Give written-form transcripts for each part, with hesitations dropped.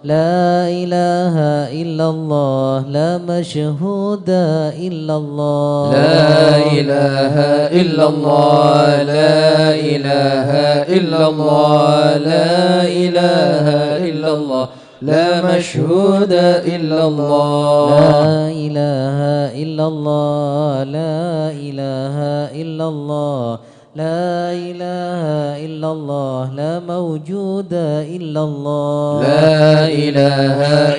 لا إله إلا الله لا مشهود إلا الله لا إله إلا الله لا إله إلا الله لا إله إلا الله لا مشهود إلا الله لا إله إلا الله لا إله إلا الله لا إله إلا الله لا موجود إلا الله لا إله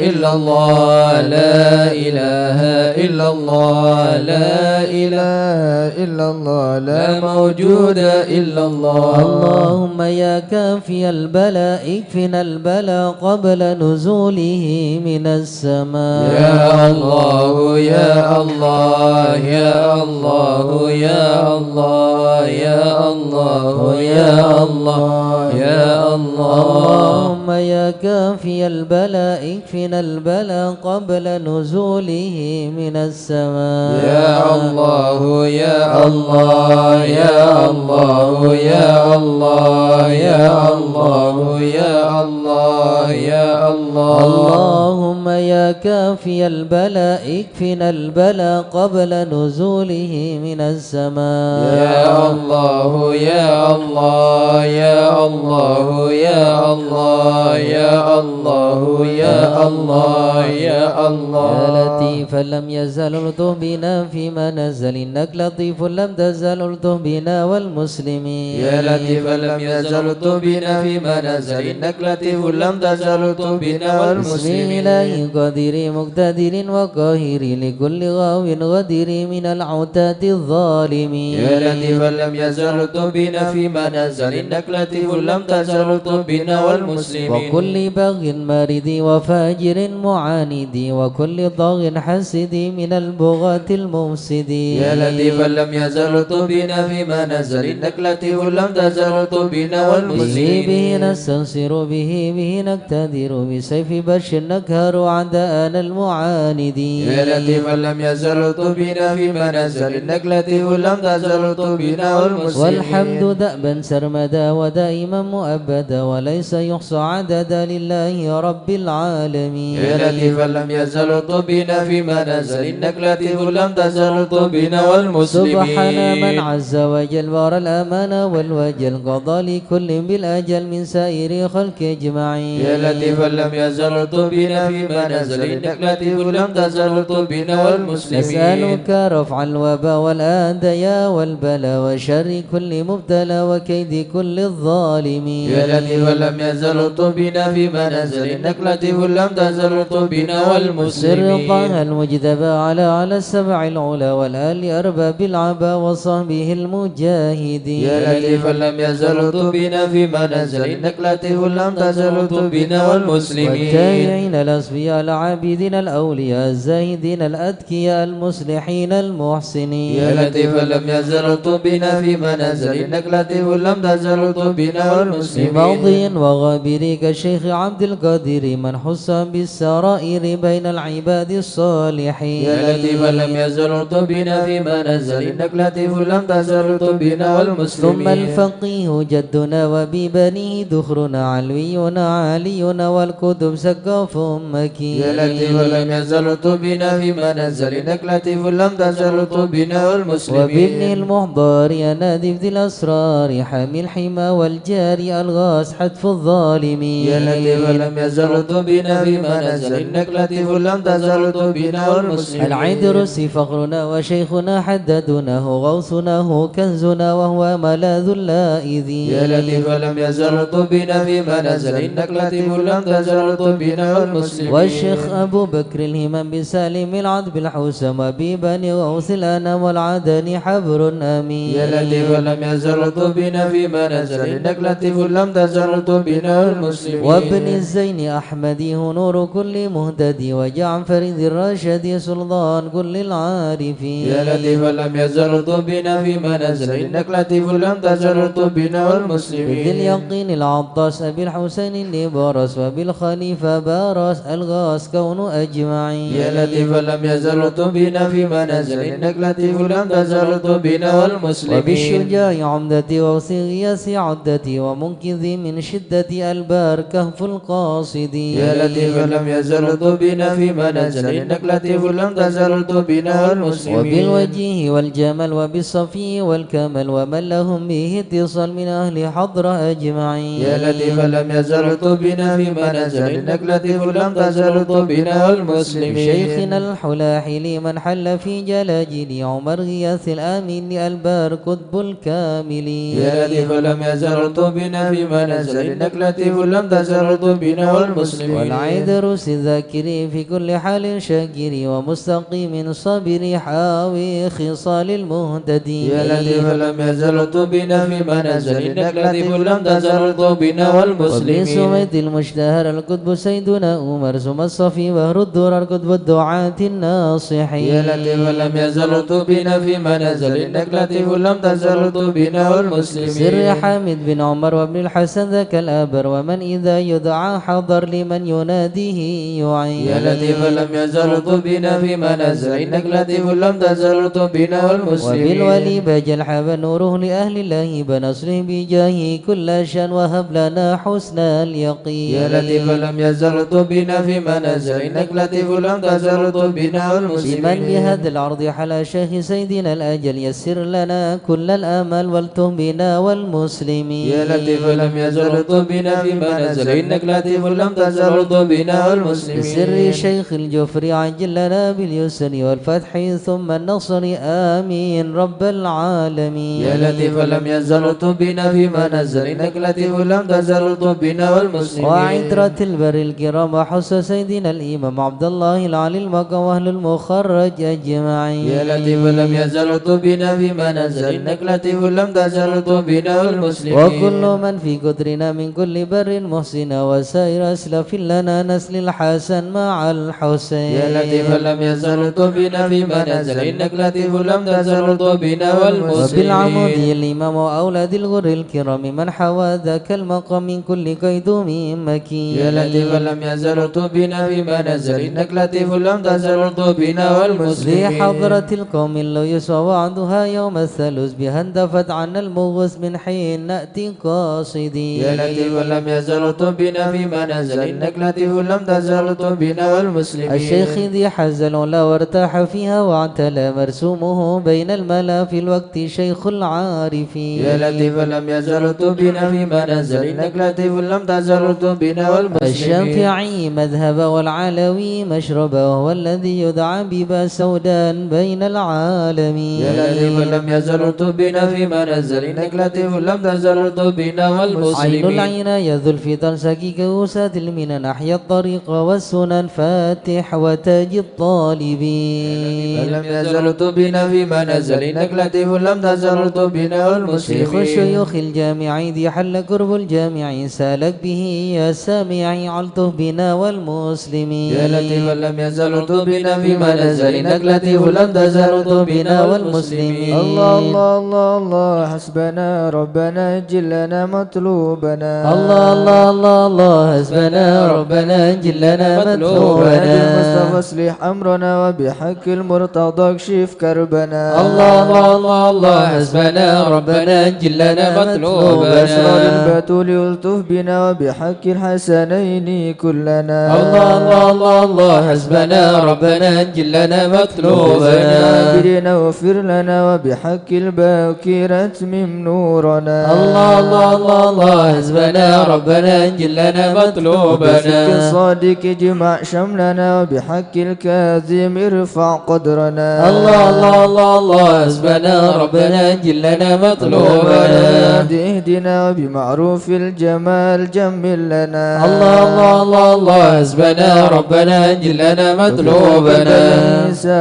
إلا الله لا إله إلا الله لا إله إلا الله لا موجود إلا الله اللهم يا كافي البلاء اكفنا البلاء قبل نزوله من السماء يا الله يا الله يا الله يا الله يا الله يا الله يا الله اللهم يا كافي البلاء اكفنا البلاء قبل نزوله من السماء يا الله يا الله يا الله يا الله يا الله يا الله يا الله اللهم يا كافي البلاء اكفنا البلاء قبل نزوله من السماء يا الله يا الله يا الله يا الله يا الله يا الله يا الله يا لطيفا لم يزل الطف بنا فيما نزل إنك لطيف لم تزل الطف بنا والمسلمين يا لطيفا لم يزل الطف بنا فيما نزل إنك لطيف لم تزل الطف بنا بسم والمسلمين الله قدير مقتدر وقاهر لكل غاو غدير من العتاة الظالمين يا لطيفا لم يزل الطف بنا فيما نزل إنك لطيف لم تزل الطف بنا والمسلمين وكل باغ مريد وفاجر معاند وكل طاغ حسد من البغاة المفسدين يا لطيفا لم يزل الطف بنا فيما نزل إنك لطيف لم تزل الطف بنا به والمسلمين نستنصر به نقتدر بسيف بش نكهر أعداءنا المعاندين يا لطيفا لم يزل الطف بنا فيما نزل إنك لطيف لم تزل الطف بنا والمسلمين والحمد دأبا سرمدا ودائما مؤبدا وليس يحصى عددا لله رب العالمين يا لطيفا لم يزل الطف بنا فيما نزل إنك لطيف لم تزل الطف بنا والمسلمين سبحان من عز وجل بار الأمان والوجل قضى لكل بالأجل من سائر خلق أجمعين يا لطيفا لم يزل الطف بنا فيما نزل إنك لطيف لم تزل الطف بنا والمسلمين نسألك رفع الوباء والآدياء والبلاء وشر كل مبتلى وكيد كل الظالمين يا لطيفا لم يزل الطف بنا فيما نزل إنك لطيف لم تزل الطف بنا سر والمسلمين طه المجتبى على السبع العلا والآل أرباب العبا وصحبه المجاهدين يا لطيفا لم يزل الطف بنا فيما نزل إنك لطيف لم تزل الطف بنا والمسلمين والتابعين الأصفياء العابدين الأولياء الزاهدين الأذكياء المصلحين المحسنين يا لطيفا لم يزل الطف بنا فيما نزل إنك لطيف لم تزل الطف بنا والمسلمين ماضي وغابر كالشيخ عبد القادر من حس بالسرائر بين العباد الصالحين يا لطيفا لم يزل الطف بنا فيما نزل إنك لطيف لم تزل الطف بنا والمسلمين ثم الفقيه جدنا وببنيه دخرنا علوينا عالينا والكتب سقاف مكين يا لطيفا لم يزل الطف بنا فيما نزل إنك لطيف لم تزل الطف بنا والمسلمين وبابن المحضار ينادي ذي الأسرار حامي الحمى والجاري الغاز حتف الظالمين يا لطيفا لم يزل الطف بنا فيما نزل إنك لطيف لم تزل الطف بنا والمسلمين العدرس فخرنا وشيخنا حددناه غوثنا هو كنزنا وهو ملاذ اللائذين يا لطيفا لم يزل الطف بنا فيما نزل إنك لطيف لم تزل الطف بنا والمسلمين والشيخ أبو بكر الهمام بسالم العذب الحوسم وبيبني غوث الأنام والعدن حبر أمين يا لطيفا لم يزل الطف بنا فيما نزل إنك لطيف لم تزل الطف بنا والمسلمين وابن الزين أحمدي هو نور كل مهتدي وجعفر ذي الرشد سلطان كل العارفين يا لطيفا لم يزل الطف بنا فيما نزل إنك لطيف لم تزل الطف بنا والمسلمين ذي اليقين العطاس أبي الحسين اللي برس وبالخليفة بارس والألغاز كون أجمعين يا لطيفا لم يزل بنا في منازل إنك لطيف لم تزل بنا والمسلمين وبالشجاع عمدتي وصيغياس عدتي ومنقذي من شدة البار كهف القاصدين يا لطيفا لم يزل بنا في منازل إنك لطيف لم تزل بنا والمسلمين وبالوجيه والجمال وبالصفي والكمال ومن لهم به اتصال من أهل حضرة أجمعين يا لطيفا لم يزل بنا في منازل إنك لطيف لم تزل بنا والمسلمين شيخنا الحلاحل من حل في جلاجل عمر غياث الآمين البار قطب الكاملين يا لطيفا لم يزل بنا في منازل إنك لطيف لم تزل بنا والمسلمين والعيدروس الذاكري في كل حال شاكري ومستقيم صابر حاوي خصال المهتدين يا لطيفا لم يزل بنا في منازل إنك لطيف لم تزل بنا والمسلمين وابن سميد المشتهر القطب سيدنا عمر ثم الصفي بهر الدرر قطب الدعاة الناصحين يا لطيفا لم يزل بنا في منازل إنك لطيف لم تزل بنا والمسلمين سر حامد بن عمر وابن الحسن ذاك الأبر ومن إذا يدعى حضر لمن يناديه يعين يا لطيفا لم يزل بنا في منازل إنك لطيف لم تزل بنا والمسلمين وبالولي بجل حب نوره لأهل الله بنصره بجاهه كل شان وهب لنا حسن اليقين يا لطيفا لم يزل بنا في منازل إنك لطيف لم تزل بنا والمسلمين لمن بهذا الأرض حلا شيخ سيدنا الأجل يسر لنا كل الأمل والتهم بنا والمسلمين يا لطيفا لم يزل بنا في منازل إنك لطيف لم تزل بنا والمسلمين بسر شيخ الجفر عجل لنا باليسر والفتح ثم النصر آمين رب العالمين يا لطيفا لم يزل بنا في منازل إنك لطيف لم تزل بنا والمسلمين وعترة البر الكرام وحسن سيدنا الإمام عبد الله العلي المقام وأهل المخرج أجمعين يا لطيفا لم يزل بنا في منازل إنك لطيف لم تزل بنا والمسلمين وكل من في قدرنا من كل بر محسن وسائر أسلف لنا نسل الحسن مع الحسين يا لطيفا لم يزل بنا في منازل إنك لطيف لم تزل بنا والمسلمين وبالعمود الإمام وأولاد الغر الكرام من حوى ذاك المقام من كل قيدوم مكين يا لطيفا لم يزل بنا في منازل إنك لطيف لم تزل بنا والمسلمين ذي حضرة القوم لو يسوى وعدها يوم الثالوث بها اندفت عنا المغوث من حين نأتي قاصدين يا لطيفا لم يزل بنا في منازل إنك لطيف لم تزل بنا والمسلمين الشيخ ذي حزل لا وارتاح فيها واعتلى مرسومه بين الملا في الوقت شيخ العارفين يا لطيفا لم يزل بنا في منازل إنك لطيف لم تزل بنا والمسلمين الشافعي مذهب والعلوي مشرب وهو الذي يدعى ببا سودان بين العالمين يا لطيفا لم يزل بنا في منازل إنك لطيف لم تزل بنا عين والمسلمين العين يذل في تنسكي كوسات المنن أحيا الطريق والسنن فاتح وتاج الطالبين لم يزل بنا في منازل إنك لطيف لم تزل بنا شيخ والمسلمين الشيوخ الجامعي ذي حل قرب الجامعي سالك به يا سامعي علته بنا والمسلمين يا لطيفا لم يزل بنا في منازل إنك لطيف لم تزل بنا والمسلمين الله الله الله الله حسبنا ربنا جلنا مطلوبنا الله الله الله الله حسبنا ربنا جلنا مطلوبنا المصطفى اصلح أمرنا وبحق المرتضى اكشف كربنا الله الله الله الله حسبنا ربنا جلنا بأسرار مطلوبنا البتول يلطف بنا وبحق الحسنين كلنا الله الله الله الله حسبنا ربنا جلنا مطلوبنا عابدنا واغفر لنا وبحق الباكرة من نورنا الله الله الله الله حسبنا ربنا جلنا مطلوبنا بصدق صادق اجمع شملنا وبحق الكاظم ارفع قدرنا الله الله الله الله حسبنا ربنا جلنا مطلوبنا اهدنا وبمعروف الجمال جمل لنا الله الله الله الله حسبنا ربنا جلنا مطلوبنا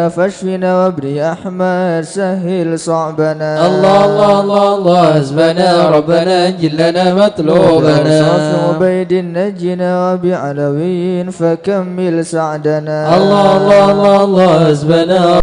فاشفنا وابري أحمد سهل صعبنا الله الله الله الله حسبنا ربنا جلنا مطلوبنا صافي عبيد نجنا وبعلوين فكمل سعدنا الله الله الله الله حسبنا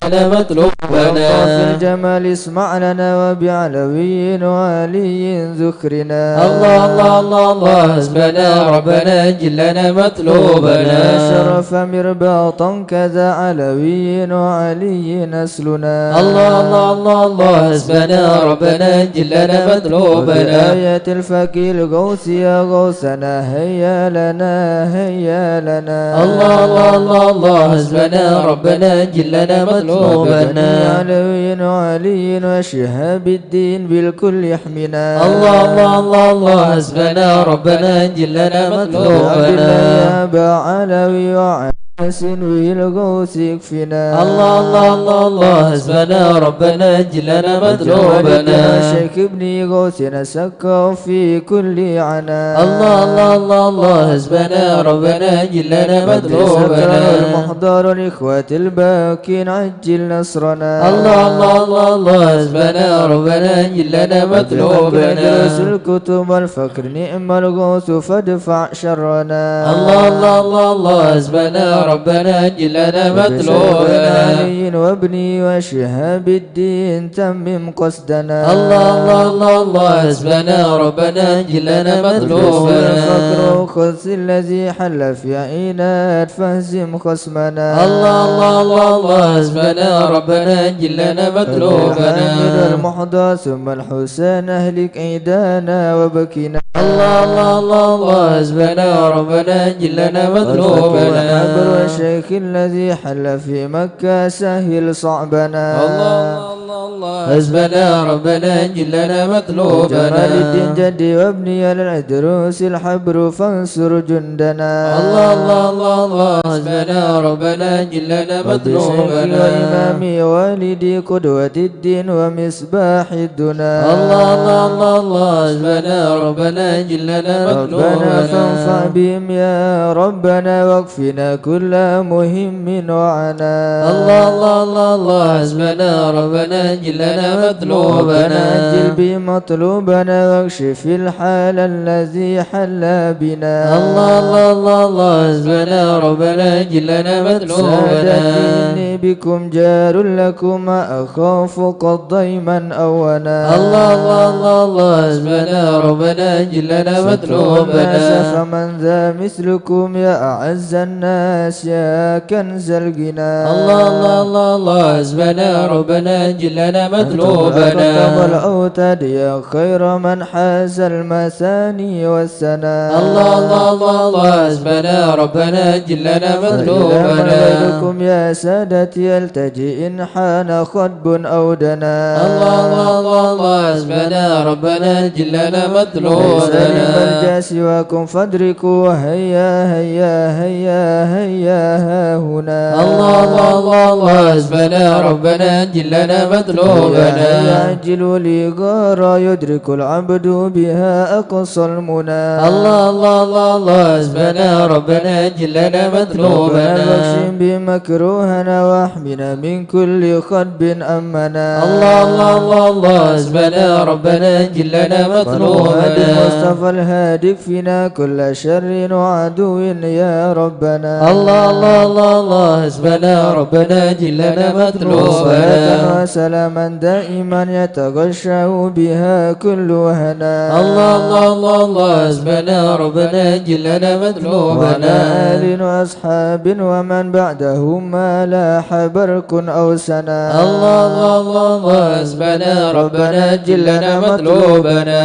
لنا مطلوبنا في الجمال اسمع لنا وبعلوي وعلي ذكرنا الله الله الله الله حسبنا ربنا جلنا مطلوبنا شرف مرباطا كذا علوي وعلي نسلنا الله الله الله الله حسبنا ربنا جلنا مطلوبنا آية الفقير الغوث يا غوثنا هيا لنا هيا لنا الله الله الله الله حسبنا ربنا جلنا مطلوبنا علوي وعلي وشهاب الدين بالكل يحمنا الله الله الله الله حسبنا ربنا جلنا مطلوبنا يا أبا علوي وعسن بالغوث يكفنا الله الله الله الله حسبنا ربنا جلنا مطلوبنا شيخ ابن غوثنا سكوا في كل عنا الله الله الله الله حسبنا ربنا جلنا مطلوبنا المحضر الإخوة الباكين عجل نصرنا الله الله الله الله حسبنا ربنا جلنا مطلوبنا درس الكتب الفقر نعم الغوث فادفع شرنا الله الله الله الله حسبنا ربنا جلنا مطلوبنا علي وابني وشهاب الدين تمم قصدنا الله الله الله الله حسبنا ربنا جلنا مطلوبنا الفقر خذ الذي حل في عينات فهزم خصمنا الله الله الله الله حسبنا ربنا جلنا مطلوبنا المحضر ثم الحسين أهلك عيدانا وبكينا الله الله الله الله حسبنا ربنا جلنا مطلوبنا الشيخ الذي حل في مكة سهل صعبنا الله الله الله حسبنا ربنا جلنا مطلوبنا جمال الدين جدي وابني للعدروس الحبر فانصر جندنا الله الله الله الله حسبنا ربنا جلنا مطلوبنا وإمامي والدي قدوة الدين ومصباح الدنا الله الله الله الله حسبنا ربنا جلنا ربنا مطلوبنا فانفع بهم يا ربنا واكفنا كل مهم وعنا الله الله الله الله حسبنا ربنا جلنا مطلوبنا أجل بمطلوبنا واكشف الحال الذي حل بنا الله الله الله الله حسبنا ربنا جلنا مطلوبنا سادتي بكم جار لكم أخاف قد ضيما أونا الله الله الله الله حسبنا ربنا جلنا مطلوبنا فمن ذا مثلكم يا أعز الناس يا كنز الغنى الله الله الله الله حسبنا ربنا جلنا مطلوبنا الأوتاد يا خير من حاز المثاني والثناء الله الله الله الله حسبنا ربنا جلنا مطلوبنا لكم يا سادتي التجئ إن حان خطب أو دنا الله الله الله الله حسبنا ربنا جلنا مطلوبنا مرجع سواكم فادركوا هيا هيا هيا هيا ها هنا الله الله الله الله حسبنا ربنا جلنا مطلوبنا يعجل لي غارة يدرك العبد بها أقصى المنى الله الله الله الله حسبنا ربنا جلنا مطلوبنا واكشم بمكروهنا واحمنا من كل خطب أمنا الله الله الله الله حسبنا ربنا جلنا مطلوبنا المصطفى الهادي فينا كل شر وعدو يا ربنا الله الله الله الله حسبنا ربنا جلنا مطلوبنا وسلاما دائما يتغشى بها كل هنا الله الله الله الله حسبنا ربنا جلنا مطلوبنا آل وأصحاب ومن بعدهم ما لاح برق أو سنا الله الله الله الله حسبنا ربنا جلنا مطلوبنا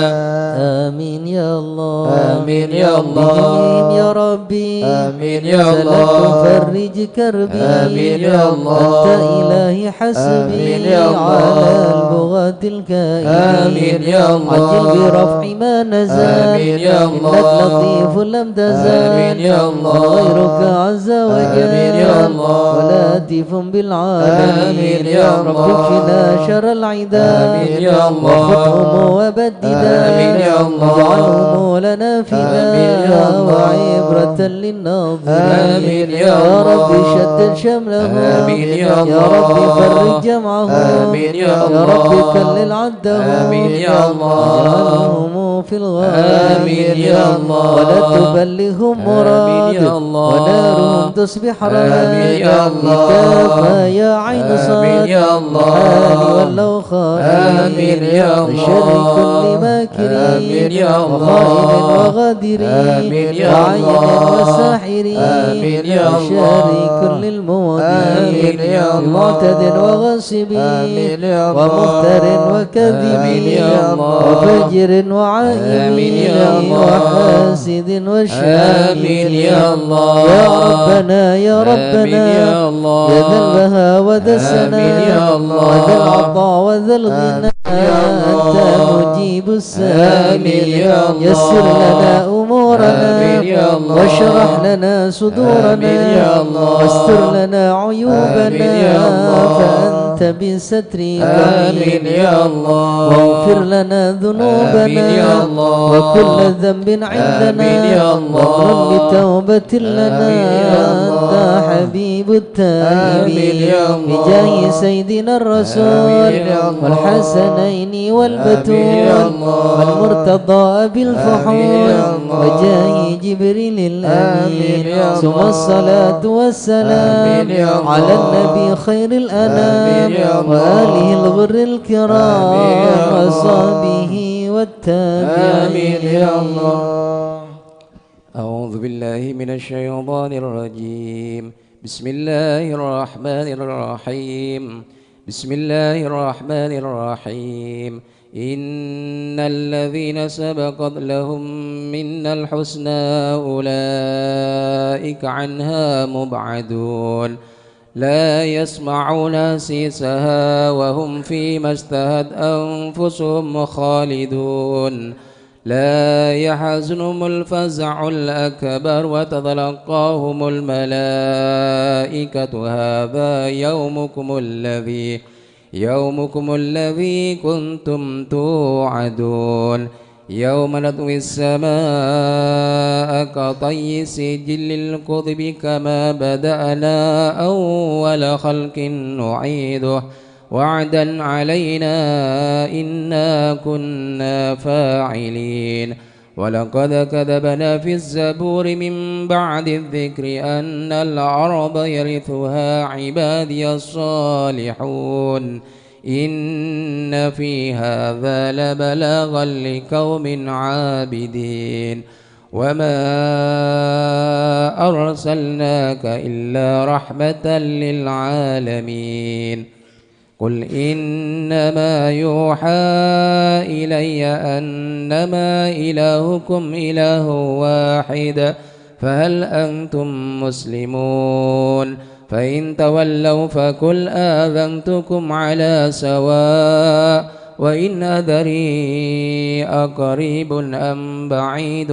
آمين يا الله آمين يا الله آمين يا ربي آمين يا سلام الله فرج كربي آمين يا الله أنت إلهي حسبي آمين يا الله على البغاة الكائنين آمين يا الله عجل برفع ما نزل آمين يا الله إنك لطيف لم تزل آمين يا الله غيرك عز وجل آمين يا الله ولاتف بالعالمين آمين يا الله رب اكفنا شر العدا آمين يا الله وخذهم وبددا آمين يا الله واجعلهم لنا آمين يا فدا الله وعبرة للناظرين آمين يا يا الله رب شتت شملهم آمين يا يا الله رب فرج جمعهم آمين يا يا الله رب كلل عدهم آمين يا الله واجعلهم في الغار آمين يا الله ولا تبلغهم مراد يا الله ونارهم تصبح آمين يا الله كافى يا عين صاد آمين يا الله ولو خائن آمين يا الله وشر كل ماكر آمين يا الله وخائن وغادر آمين يا وعين الله وساحر آمين يا وشر الله كل الموادين آمين يا الله ومعتد وغاصب آمين يا الله ومفتر وكذب آمين يا الله وفجر وعائم آمين يا الله وحاسد وشائم آمين يا الله يا ربنا يا ربنا آمين يا الله يا ذا البهاء وذا آمين السناء يا الله وذا العطاء وذا الغنى أنت مجيب السائلين آمين يا الله يسر لنا أمورنا آمين يا الله واشرح لنا صدورنا آمين يا الله واستر لنا عيوبنا آمين يا الله فأنت بسترك آمين يا الله واغفر لنا ذنوبنا آمين يا الله وكل ذنب عندنا آمين يا الله وامن بتوبة لنا آمين يا الله أنت حبيب التائبين آمين يا الله بجاه سيدنا الرسول آمين يا الله والحسنين والبتول آمين يا الله والمرتضى بالفحول آمين يا الله وجاه جبريل آمين الأمين يا ثم الله الصلاة والسلام آمين يا الله على النبي خير الأنام آمين يا الله وآله الغر الكرام آمين يا الله وصحبه والتابعين آمين يا الله أعوذ بالله من الشيطان الرجيم بسم الله الرحمن الرحيم بسم الله الرحمن الرحيم إن الذين سبقت لهم منا الحسنى أولئك عنها مبعدون لا يسمعون حسيسها وهم فيما اشتهت أنفسهم خالدون لا يحزنهم الفزع الأكبر وتتلقاهم الملائكة هذا يومكم الذي كنتم توعدون يوم نطوي السماء كطي سجل الكتب كما بدأنا أول خلق نعيده وعدا علينا إنا كنا فاعلين ولقد كذبنا في الزبور من بعد الذكر أن الأرض يرثها عبادي الصالحون إن في هذا لبلاغا لقوم عابدين وما أرسلناك إلا رحمة للعالمين قل إنما يوحى إلي أنما إلهكم إله واحد فهل أنتم مسلمون فإن تولوا فقل آذنتكم على سواء وإن أدري أقريب أم بعيد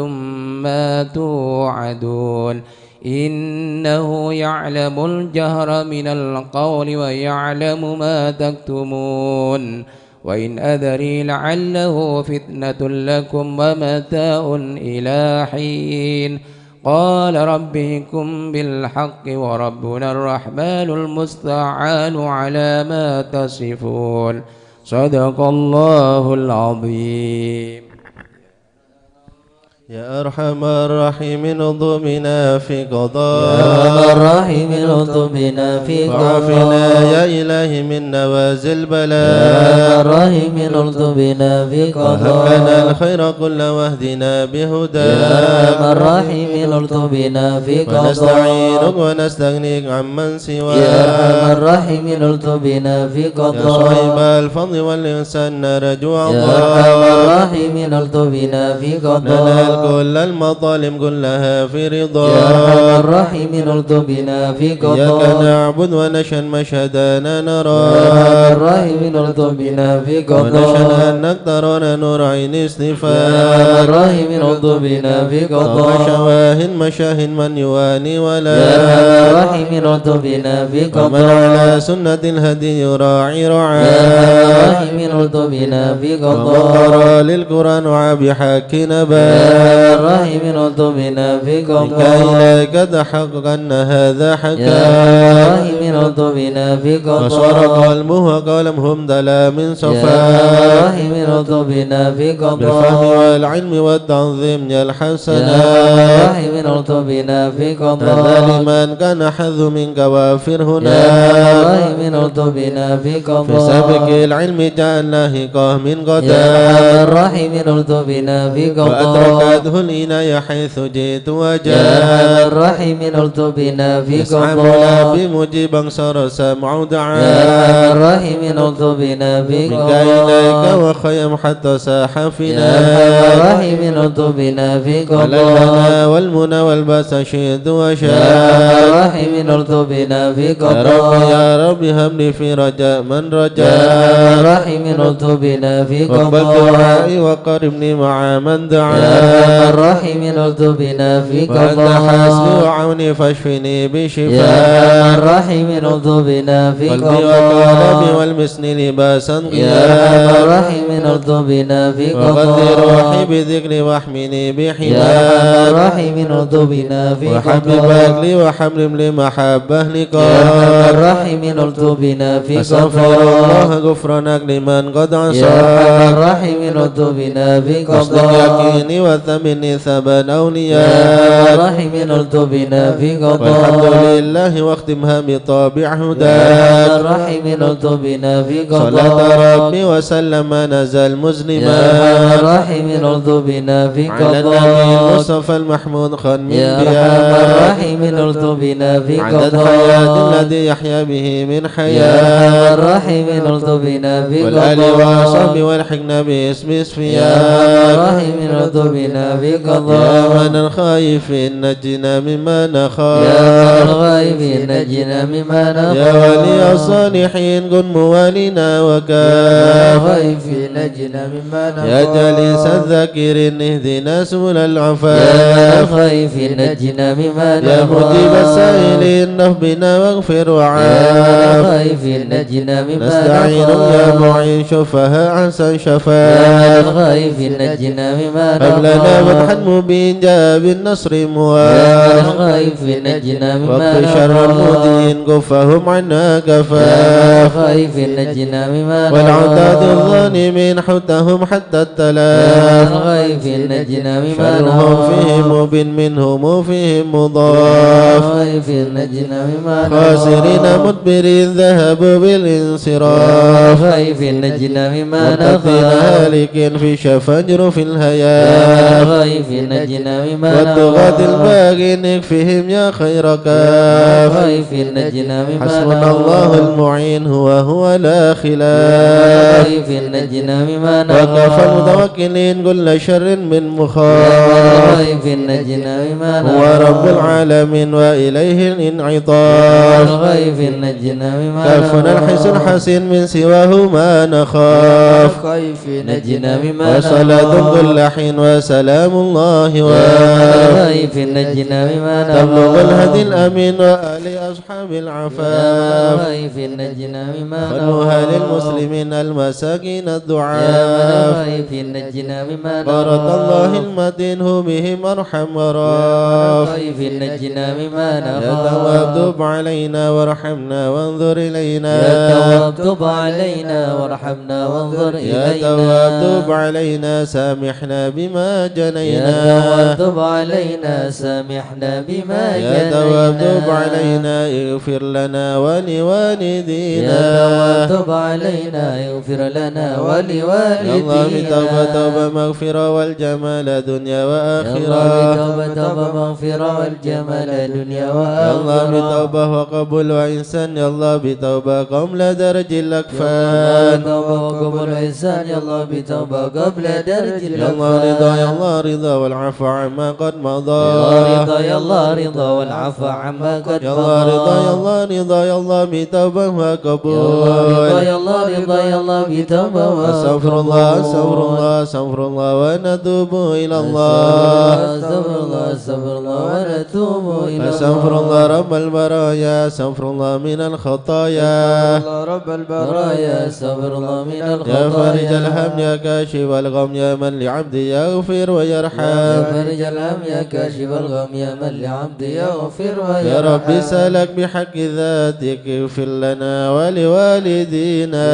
ما توعدون إنه يعلم الجهر من القول ويعلم ما تكتمون وإن أدري لعله فتنة لكم ومتاع إلى حين قال ربكم بالحق وربنا الرحمن المستعان على ما تصفون صدق الله العظيم يا أرحم الراحمين اغض بنا في قضاء يا أرحم الراحمين اغض بنا في وعافنا قضاء يا إلهي من نوازل يا البلاء أرحم الراحمين اغض بنا في وهب لنا قضاء الخير كله واهدنا بهدى يا أرحم الراحمين اغض بنا في ونستعينك قضاء ونستغنيك عمن سواك يا أرحم الراحمين اغض بنا في يا صاحب قضاء الفضل والإحسان نرجو يا أرحم عطاء الراحمين اغض بنا في ننال قضاء كل المطالب كلها في يا رضا أرحم الراحمين اغض بنا في إياك قضاء نعبد ونشهد مشهدنا نرى يا أرحم الراحمين اغض بنا في ونشهد قضاء أنك ترانا نور عين يا اصطفاء أرحم الراحمين اغض بنا في قضاء مشاهد من يواني ولا يا أرحم الراحمين اغض بنا في ومن قضاء على سنة الهدي يراعي يا رعاه أرحم الراحمين اغض بنا في ومن قضاء قرأ للقرآن وعى بحق يا نباه الرحيم ارزقنا في منك قضاء إليك تحقق أن هذا يا حكا الرحيم ارزقنا في وصار قضاء قلبه وقلم همدلا من يا صفا الرحيم ارزقنا في بالفهم قضاء والعلم والتعظيم يا يا الحسنا الرحيم ارزقنا في هذا قضاء لمن كان حظ منك وافر يا هنا الرحيم ارزقنا في في قضاء سابق العلم جعلنا هقاه من يا غدا الرحيم ارزقنا في قضاء وأدركته الإناية حيث جئت يا وجاء الرحيم ارزقنا في يسعى مولا قضاء بمجيبا صار سمع يا دعاء الرحيم ارزقنا في منك إليك قضاء وخيم حتى ساح يا فينا الرحيم ارزقنا في على قضاء الهنا والمنى والباس شهد يا وشاء الرحيم ارزقنا في يا رب قضاء يا رب هب لي في رجاء من يا رجاء الرحيم ارزقنا في واقبل قضاء دعائي وقربني مع من يا دعا الرحيم ارزقنا في وأنت حسبي قضاء وعوني فاشفني يا بشفاء الرحيم ارزقنا في قلبي قضاء وقلبي والمسن لباسا يا غياء الرحيم ارزقنا في وغذي روحي قضاء بذكري واحمني يا بحماك الرحيم ارزقنا في وحبب قضاء لي وحمل لي محبة يا لقاء الرحيم ارزقنا في أستغفر قضاء الله غفرانك لمن قد يا عصاك الرحيم ارزقنا في حسن قضاء يقيني وثمني ثبت يا أولياء الرحيم ارزقنا في والحمد قضاء لله واختمها بطابع يا هداك الرحيم ارزقنا في صلاة قضاء ربي وسلم نزل يا مزلما الرحيم ارزقنا في على النبي قضاء المصطفى المحمود خن يا من بياء الرحيم ارزقنا في عدد حياة قضاء الذي يحيا به من يا حياة الرحيم ارزقنا في والآل قضاء والصحب والحقنا باسم يا اسفياء الرحيم ارزقنا في يا قضاء من الخايف نجنا مما يا نخاف الغيب نجنا مما يا نخاف ولي الصالحين كن موالينا يا وكاف الغيب نجنا مما نخاف يا جليس الذاكرين اهدنا سبل يا العفاف الغيب نجنا مما يا نخاف مجيب السائلين نهبنا واغفر يا وعاف الغيب نجنا مما نستعين يا نخاف معين شفها أحسن يا شفاء الغيب نجنا مما هب لنا فتحا نخاف مبين جاء بالنصر يا مواف الغيب نجنا مما واكف شر نخاف المؤذين كفهم عنا يا كفاف الغيب نجنا مما والعتاد نخاف الظالمين حتهم حتى يا التلاف الغيب نجنا مما شرهم نخاف فيهم مبين منهم فيهم يا مضاف الغيب نجنا مما خاسرين نخاف مدبرين ذهبوا بالانصراف يا الغيب نجنا مما متقين نخاف هالكين في شفجر في يا الهياف الغيب نجنا مما والطغاة نخاف الباغين اكفهم يا خير يا كاف الغيب نجنا مما حسبنا الله نخاف المعين هو لا يا خلاف الغيب نجنا مما وكفى نخاف المتوكلين كل شر من يا مخاف الغيب نجنا مما هو نخاف رب العالمين وإليه يا الانعطاف الغيب نجنا مما كفنا نخاف الحسن حسين من سواه ما نخاف نجنا مما وصلاة كل حين وسلام الله يا الغيب نجنا مما تبلغ الهدي نخاف الأمين وآل أصحاب يا العفاف الغيب نجنا مما خلوها نخاف للمسلمين المساكين يا الضعاف الغيب نجنا مما بارك الله نخاف المتين هو بهم أرحم يا وراف الغيب نجنا مما يا تواب نخاف تب علينا وارحمنا وانظر إلينا يا تواب تب علينا وارحمنا وانظر يا إلينا تواب تب علينا سامحنا بما يا جنينا تواب تب علينا سامحنا بما يا تواب تب جنينا علينا اغفر لنا ولوالدينا يا تواب تب علينا يغفر لنا يا الله ولوالدينا بتوبة توبة مغفرة والجمال دنيا يا الله وآخرة بتوبة توبة مغفرة والجمال دنيا يا الله وآخرة بتوبة وقبول وإنسان يا الله بتوبة قبل درج يا الأكفان الله توبة وقبول إحسان يا الله بتوبة قبل درج يا الله رضا يا الأكفان الله رضا والعفو عما قد يا مضى الله رضا يا الله رضا والعفو عما قد يا الله رضا يا مضى الله رضا يا الله بتوبة يا الله رضا وقبول يا الله رضا يا الله بتوبة أستغفر الله أستغفر الله أستغفر الله ونتوب إلى الله استغفر الله استغفر الله ونتوب إلى أستغفر الله رب البرايا استغفر الله من الخطايا الله رب برايا استغفر الله من يا الخطايا فارج الهم يا كاشف الغم يا من لعبدي يغفر ويرحم يا فرج الهم يا كاشف الغم يا من لعبدي يغفر ويرحم يا رب سألك بحق ذاتك اغفر لنا ولوالدينا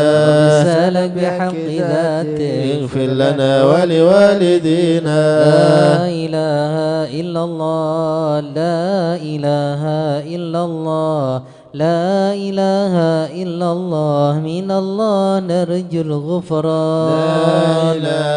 سألك بحق ذاتك اغفر لنا ولوالدينا لا إله إلا الله لا إله إلا الله لا إله إلا الله من الله نرجو الغفران لا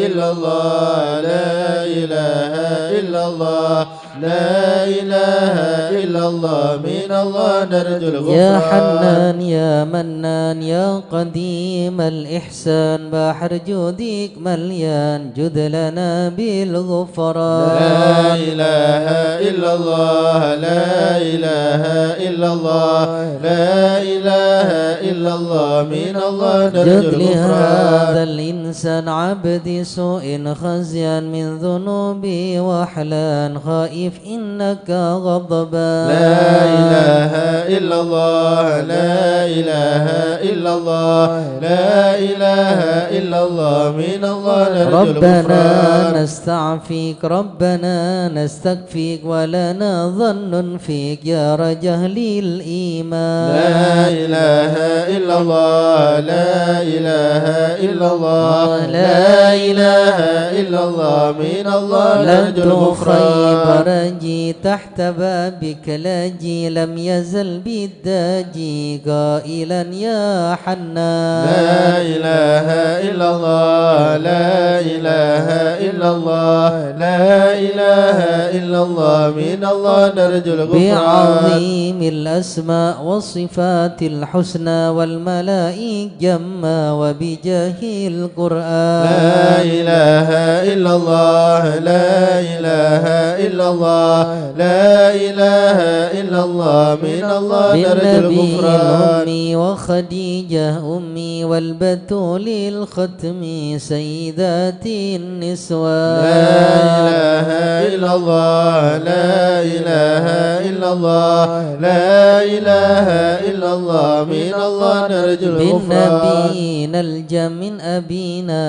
إله إلا الله لا إله إلا الله لا إله إلا الله من الله نرجو الغفران يا حنان يا منان يا قديم الإحسان بحر جودك مليان جد لنا بالغفران لا إله إلا الله لا إله إلا الله لا إله إلا الله من الله نرجو جد لهذا الغفران الإنسان عبد سوء خزيا من ذنوبي وحلان خائف إنك غضبان لا إله إلا الله لا إله إلا الله لا إله إلا الله من الله نرجو ربنا الغفران نستعفيك ربنا نستكفيك ولنا ظن فيك يا رجل الإيمان لا إله إلا الله لا إله إلا الله لا إله إلا الله من الله نرجو لن الغفران خيبر جي تحت بابك لاجي لم يزل بالداجي قائلا يا حنان لا إله إلا الله لا إله إلا الله لا إله إلا الله من الله نرجو الغفران بعظيم الأسماء والصفات الحسنى والملائك جما وبجاه القرآن لا إله إلا الله لا إله إلا الله لا إله إلا الله من الله نرجو بالنبي الغفران أمي وخديجة أمي والبتول الختم سيدات النسوان لا إله إلا الله لا إله إلا الله لا إله إلا الله من الله نرجو الغفران بالنبيين الجم من أبينا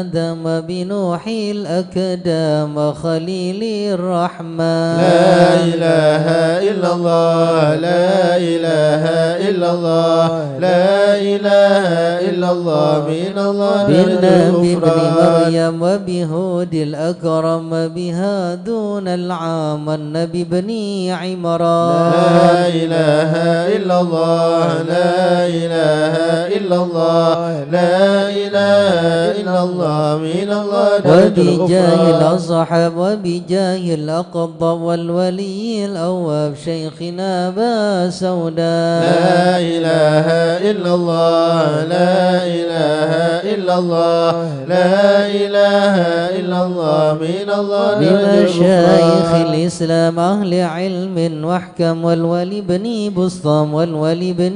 آدم وبنوح الأكدام وخليل الرحمن لا إله إلا الله لا إله إلا الله لا إله إلا الله من الله نرجو بالنبي ابن الغفران مريم وبهود الأكرم وبها دون العام والنبي بن عمران لا إله إلا الله لا إله إلا الله لا إله إلا الله من الله نرجو وبجاه الغفران الأصحاب وبجاه الأقطب والولي الأواب شيخنا أبا سوداء لا إله إلا الله لا إله إلا الله لا إله إلا الله من الله نرجو بمشايخ الغفران الإسلام أهل علم واحكم والولي بن بسطام والولي بن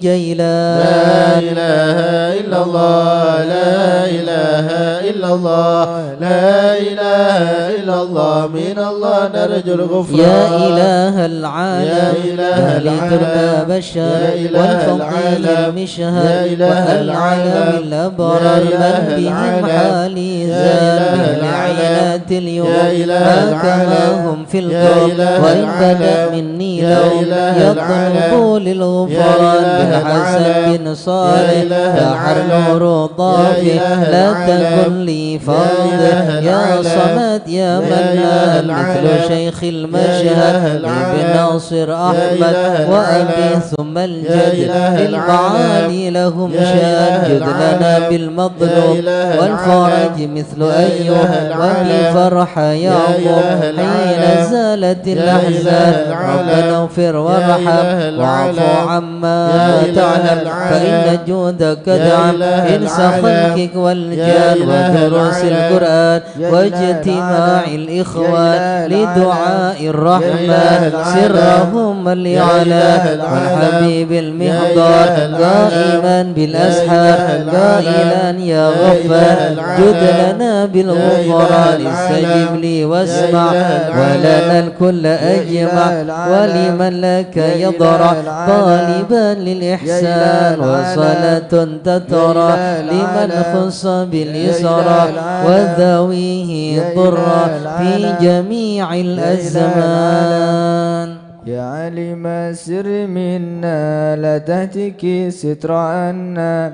جيلان لا إله إلا الله لا إله إلا الله لا إله إلا الله من الله نرجو الغفران يا إله العالم يا إله العالم بشر يا إله والفقير العالم المشهد يا إله والعالم العالم الأبرار يا إله من بهم العالم حالي يا زين إله بالعينات اليوم يا إله هكذا العالم هم في يا القرب إله وإن بدأ العالم مني يا لو إله يطلبوا العالم للغفران يا إله بالحسن العالم بن صالح يا إله دحر العالم نور ضافي يا إله لا العالم تكن لي يا فضل إله يا العالم صمد يا يا منان إله مثل العالم شيخ يا المشهد إله ابن العالم ناصر يا أحمد إله وأبي العالم ثم يا الجد إله للمعالي لهم يا شان إله جد لنا العالم بالمطلوب يا إله والفرج العالم مثل يا أيوب إله العالم وبالفرح يعقوب إله حين العالم زالت يا الأحزان إله العالم ربنا اغفر يا وارحم إله واعف العالم عما يا ما تعلم فإن جودك دعم إنس خلقك والجان ودروس القرآن واجتماع الإخوان لدعاء الرحمن سرهم الإعلان والحبيب المحضار قائما بالأسحار قائلا يا غفار جد لنا بالغفران استجب لي واسمع ولنا الكل أجمع ولمن لك يضرع طالبا للإحسان وصلاة تترى لمن خص باليسرى وذويه ضرا في جميع الأزمان. يا علم السر منا لا تهتك ستر عنا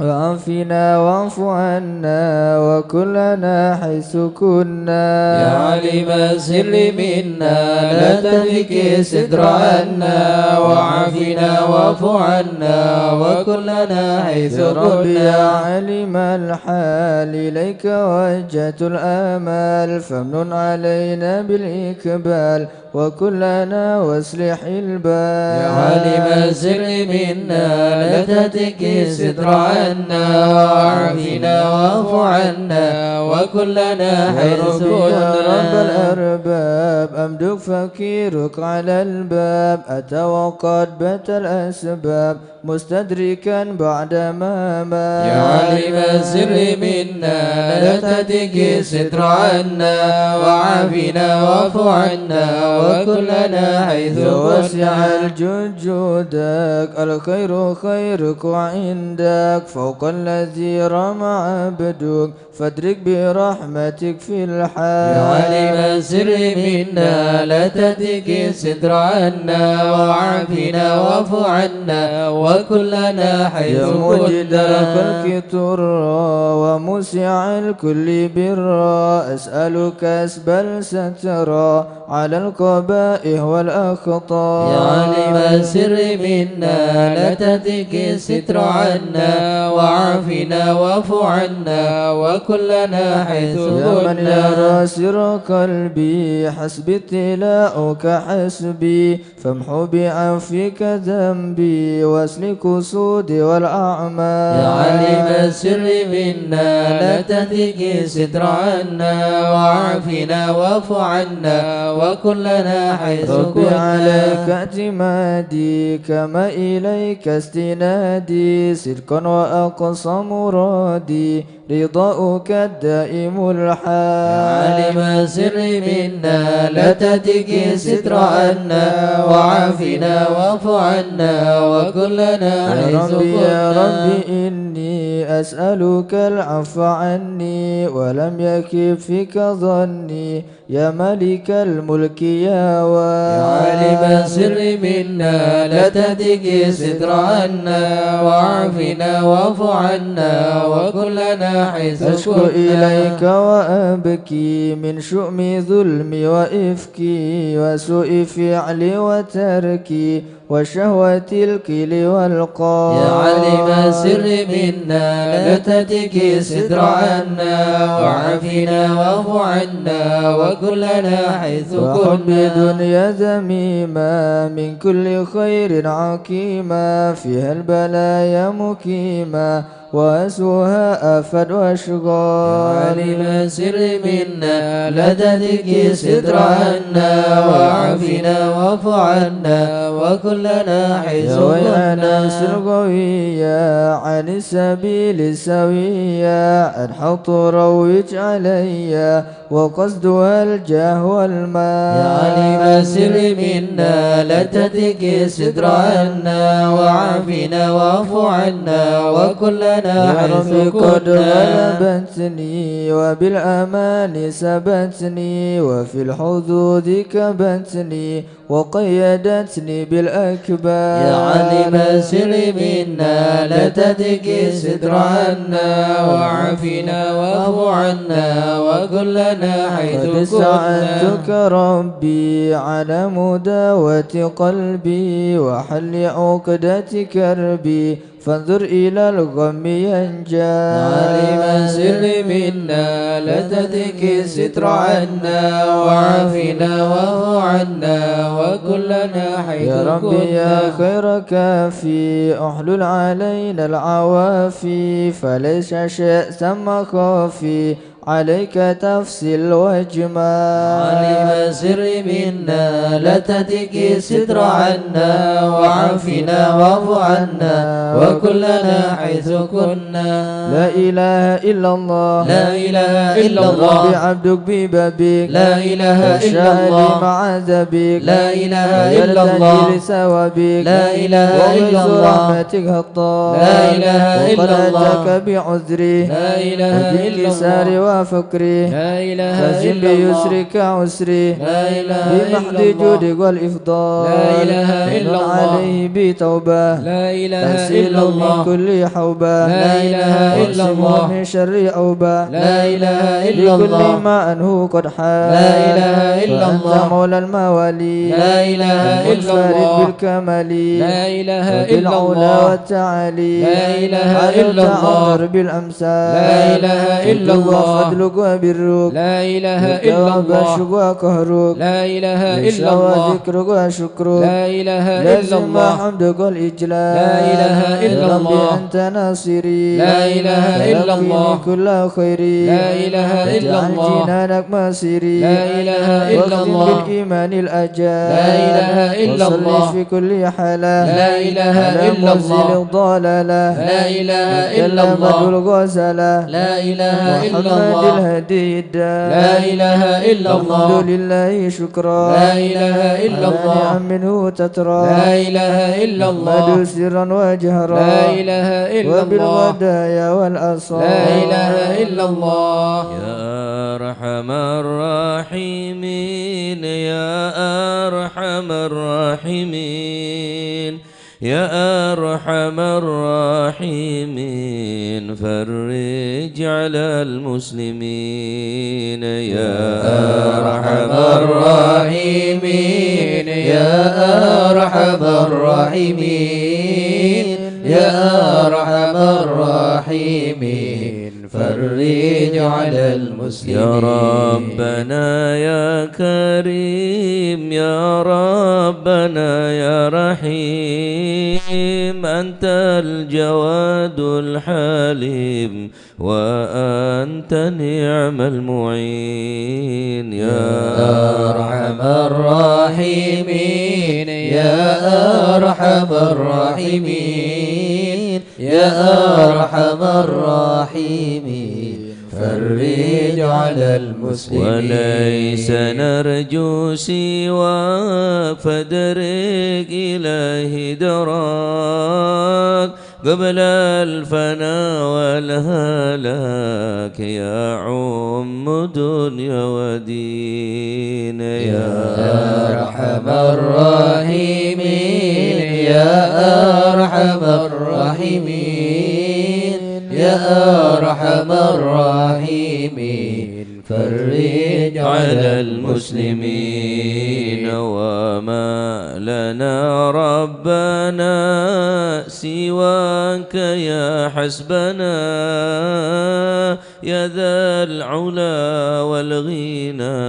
وعافنا واعف عنا وكلنا حيث كنا. يا علم السر منا لا تهتك ستر عنا وعافنا واعف عنا وكلنا حيث ربي يا كنا. علم الحال إليك وجهت الآمال فامنن علينا بالإقبال وكلنا واصلح البال. يا عالم السر منا لا تهتك ستر عنا وعافنا واعف عنا وكلنا حيث كنا. رب الأرباب أمدك فكيرك على الباب أتى وقد بات الأسباب مستدركا بعدما مات. يا عالم السر منا لا تهتك ستر عنا وعافنا واعف عنا وكلنا حيث وسع كنا. الجود جودك الخير خيرك وعندك فوق الذي رمى عبدك فادرك برحمتك في الحال. يا عالم السر منا لا تهتك ستر عنا وعافنا واعف عنا وكلنا حيث يا مجد كنا. الخلق ترى ومسع الكل برا أسألك أسبل سترى على القبائح والأخطاء. يا عالم السر منا لا تهتك ستر عنا وعافنا واعف عنا وكلنا حيث يا من كنا. يرى سر قلبي حسبي ابتلاؤك حسبي فامحو بعفوك ذنبي واسلك سودي والأعمال. يا عالم السر منا لا تهتك ستر عنا وعافنا واعف عنا وكلنا حيث ربي عليك كنا. اعتمادي كما إليك استنادي صدقا وأقصى مرادي رضاؤك الدائم الحال. يا عالم السر منا لا تهتك ستر عنا وعافنا واعف عنا وكلنا يا حيث ربي يا كنا. ربي إني أسألك العفو عني ولم يكب فيك ظني يا ملك الملك يا يا عالم السر منا لا تهتك ستر عنا وعافنا واعف عنا وكلنا حيث أشكو كنا. إليك وأبكي من شؤم ظلمي وإفكي وسوء فعلي وتركي وشهوة الكل والقال. يا عالم السر منا لا تهتك ستر عنا وعافنا واعف عنا وكلنا حيث وحب كنا. دنيا ذميمة من كل خير عقيمة فيها البلايا مقيمة وأسوها آفات يا وأشغال. عالم السر منا لا تهتك ستر عنا وعافنا واعف عنا وكلنا حيث يا ويا كنا. ناس الغوية عن السبيل سوية أنحط روج علي وقصدها الجاه والمال. يا عالم السر منا لا تهتك ستر عنا وعافنا واعف عنا وكلنا يا حيث ربي قد كنا. غلبتني وبالأمان سبتني وفي الحدود كبتني وقيدتني بالأكباد. يا عالم السر منا لا تهتك ستر عنا وعافنا واعف عنا وكلنا حيث قد كنا. سألتك ربي على مداوة قلبي وحل عقدة كربي فانظر إلى الغم ينجى عالم سر منا لا تتك الستر عنا وعافنا واعف عنا وكلنا حيث يا ربي يا خير كافي احلل علينا العوافي فليس شيء ثم خافي عليك تفصل وجمال عالم سر منا لا تتك الستر عنا وعافنا واعف عنا وكلنا حيث كنا لا إله إلا الله لا إله إلا الله ربي عبدك ببابك لا إله إلا الله مع ذبك لا إله إلا الله لثوابك لا إله إلا وغيظ الله رحمتك هطال لا إله إلا الله وقد أتاك بعذري لا إله إلا وبانكساري الله وفكري لا إله فزم إلا الله بيسرك عسري لا إله بمحض إلا الله جودك والإفضال لا إله إلا الله عليه بتوبة لا إله تحسين إلا الله من كل حوبة لا إله إلا واسم الله من شر أوبة لا إله إلا لكل الله ما أنه قد حال لا إله إلا فأنت الله مولى الموالي لا إله إلا المنفرد الله بالكمال لا إله إلا وبالعلا الله والتعالي لا إله إلا الله تعذر بالأمثال لا إله إلا الله وفضلك وبرك لا إله إلا الله وبشك وقهرك لا إله إلا الله الله ذكرك وشكرك لا إله إلا لازم الله حمدك والإجلال لا إله إلا يا ربي الله أنت ناصري لا إله إلا تلقيني الله كل خيري لا إله إلا واجعل الله جنانك مصيري لا إله إلا واختم الله بالإيمان الأجال لا إله إلا وصلي الله في كل حالة لا إله على إلا منزل الله الضلالة لا إله إلا كلمة الله الغزالة لا إله إلا محمد الله الهدي الدال لا إله إلا الله الحمد لله شكرا لا إله إلا على الله نعم منه تترى لا إله إلا الله محمد سرا وجهرا لا إله إلا الله وبالودايا والأصال لا إله إلا الله يا أرحم الراحمين يا أرحم الراحمين يا أرحم الراحمين فرج على المسلمين يا أرحم الراحمين يا أرحم الراحمين يا أرحم الراحمين فرج على المسلمين يا ربنا يا كريم يا ربنا يا رحيم أنت الجواد الحليم وأنت نعم المعين يا أرحم الراحمين يا أرحم الراحمين يا أرحم الراحمين فرج على المسلمين وليس نرجو سواك فدرك إلهي دراك قبل الفنا والهلاك يا عم دنيا ودين يا أرحم الراحمين يا أرحم الراحمين يا أرحم الراحمين فرج على المسلمين وما لنا ربنا سواك يا حسبنا يا ذا العلا والغنى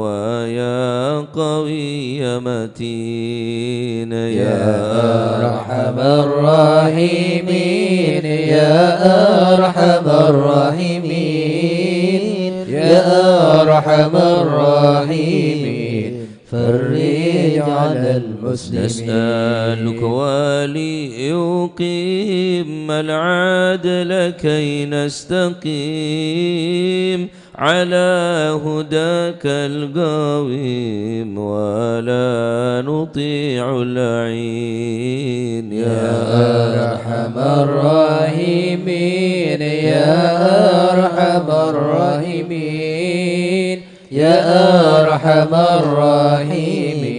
ويا قوي متين يا أرحم الراحمين يا أرحم الراحمين يا أرحم الراحمين فرج على المسلمين نسألك وليقيم العدل كي نستقيم على هداك القويم ولا نطيع اللعين يا أرحم الراحمين يا أرحم الراحمين يا أرحم الراحمين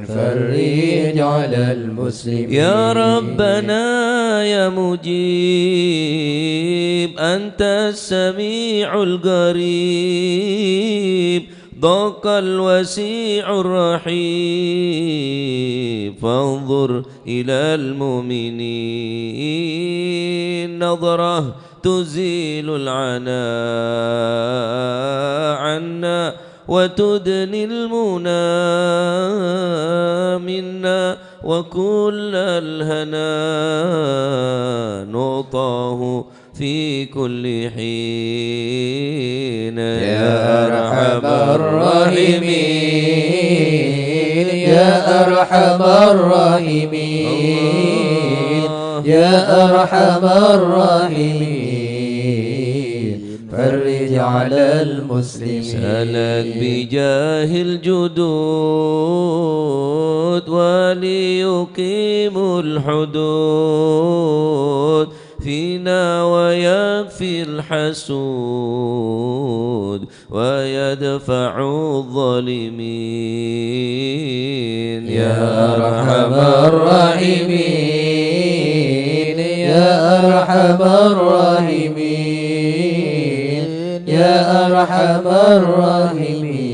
فرج على المسلمين يا ربنا يا مجيب أنت السميع القريب ضاق الوسيع الرحيب فانظر إلى المؤمنين نظرة تزيل العناء عنا وتدني المنى منا وكل الهنا نعطاه في كل حين يا أرحم الراحمين يا أرحم الراحمين يا أرحم الراحمين فرج على المسلمين سألك بجاه الجدود وليقيم الحدود فينا ويكفي الحسود ويدفع الظالمين يا أرحم الراحمين يا أرحم الراحمين يا أرحم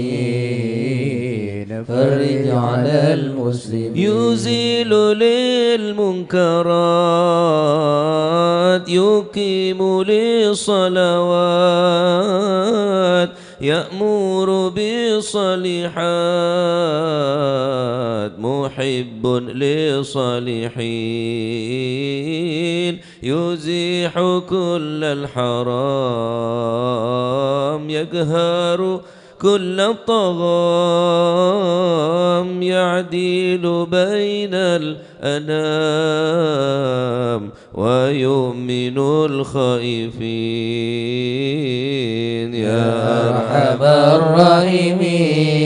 الراحمين فرج على المسلمين يزيل للمنكرات يقيم للصلوات يأمر بالصالحات محب للصالحين يزيح كل الحرام يقهر كل الطغام يعدل بين الأنام ويؤمن الخائفين يا أرحم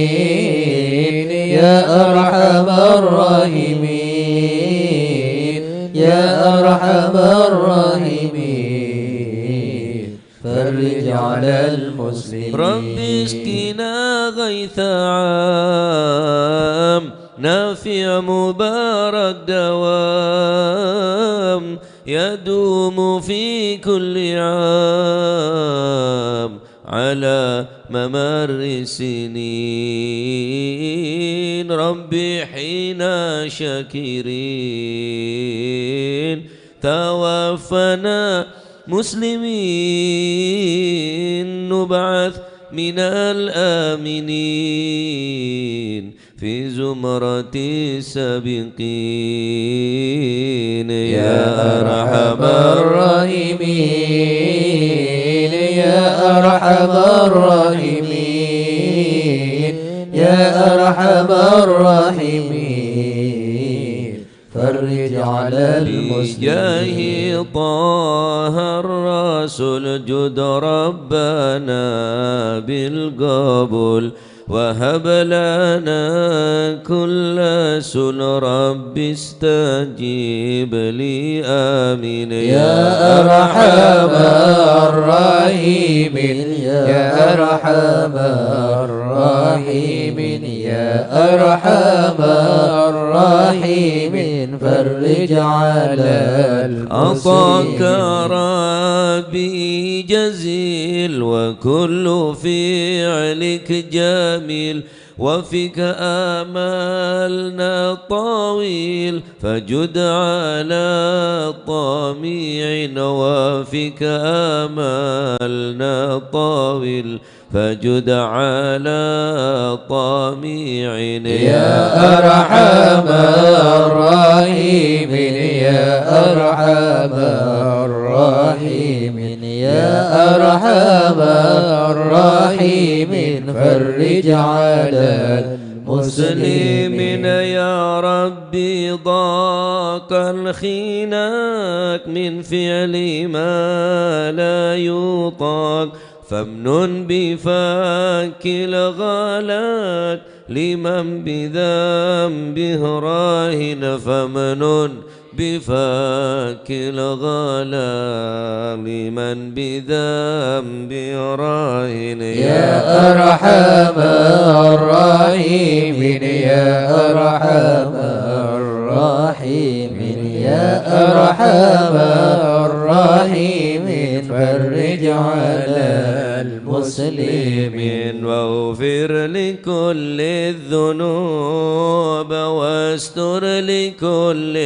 الراحمين يا أرحم الراحمين يا أرحم الراحمين فرج على المسلمين رب اسقنا غيث عام نافع مبارك دوام يدوم في كل عام على ممر السنين ربي حين شاكرين توفنا مسلمين نبعث من الآمنين في زمرة السابقين يا أرحم الراحمين يا أرحم الراحمين يا أرحم الراحمين فرج على المسلمين بجاه طه الرسول جد ربنا بالقبول وهب لنا كل سن رب استجيب لي آمين يا أرحم الراحمين يا أرحم الراحمين يا أرحم الراحمين فرج على أعطاك المسلمين ربي جزيل وكل فعلك جميل وفيك آمالنا طويل فجد على طميع وفيك آمالنا طويل فجد على طميع يا أرحم الراحمين يا أرحم الراحمين يا أرحم الراحمين فرج على المسلمين يا ربي ضاق الخناق من فعل ما لا يطاق فامنن بفك الغلاك لمن بذنبه راهن فامنن بفك الغلا لمن بذنبه راهن يا أرحم الراحمين يا أرحم الراحمين يا أرحم الراحمين فرج على المسلمين واغفر لكل الذنوب واستر لكل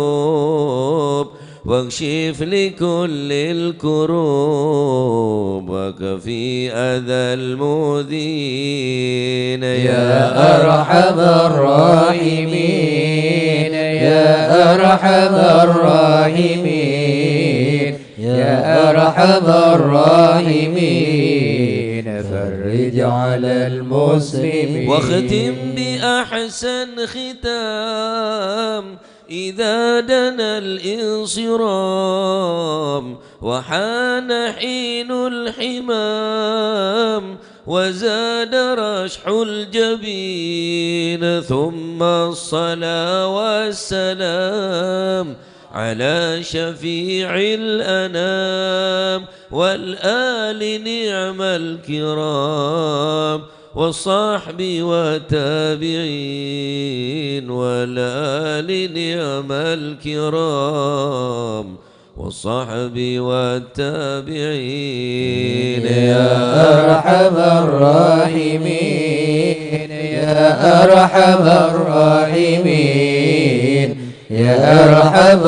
العيوب واكشف لكل الكروب وكفي أذى المؤذين يا أرحم الراحمين يا أرحم الراحمين يا أرحم الراحمين فرج على المسلمين. واختم بأحسن ختام إذا دنا الانصرام وحان حين الحمام وزاد رشح الجبين ثم الصلاة والسلام على شفيع الأنام والآل نعم الكرام والصحب والتابعين والآل نعم الكرام والصحب والتابعين يا أرحم الراحمين يا أرحم الراحمين يا أرحم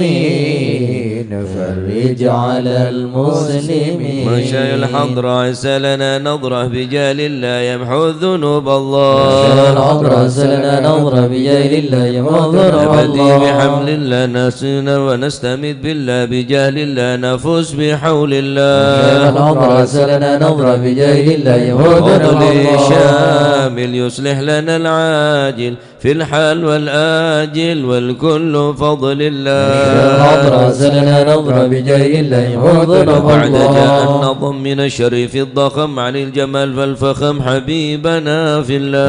الراحمين فرج على المسلمين. من شاء الحضر عسى لنا نظرة بجال الله يمحو الذنوب الله الحضر عسى لنا نظرة بجال الله يمحو الذنوب نبدي الله بحمل الله نسنا ونستمد بالله بجهل الله نفوز بحول الله الحضر عسى لنا نظرة بجال الله يمحو الذنوب فضل الله شامل يصلح لنا العاجل في الحال والآجل والكل فضل الله الحضر عسى لنا نظرة بجال الله يمحو الذنوب بعد جاء الله النظم من الشريف الضخم عن الجمال فالفخم حبيبنا في الله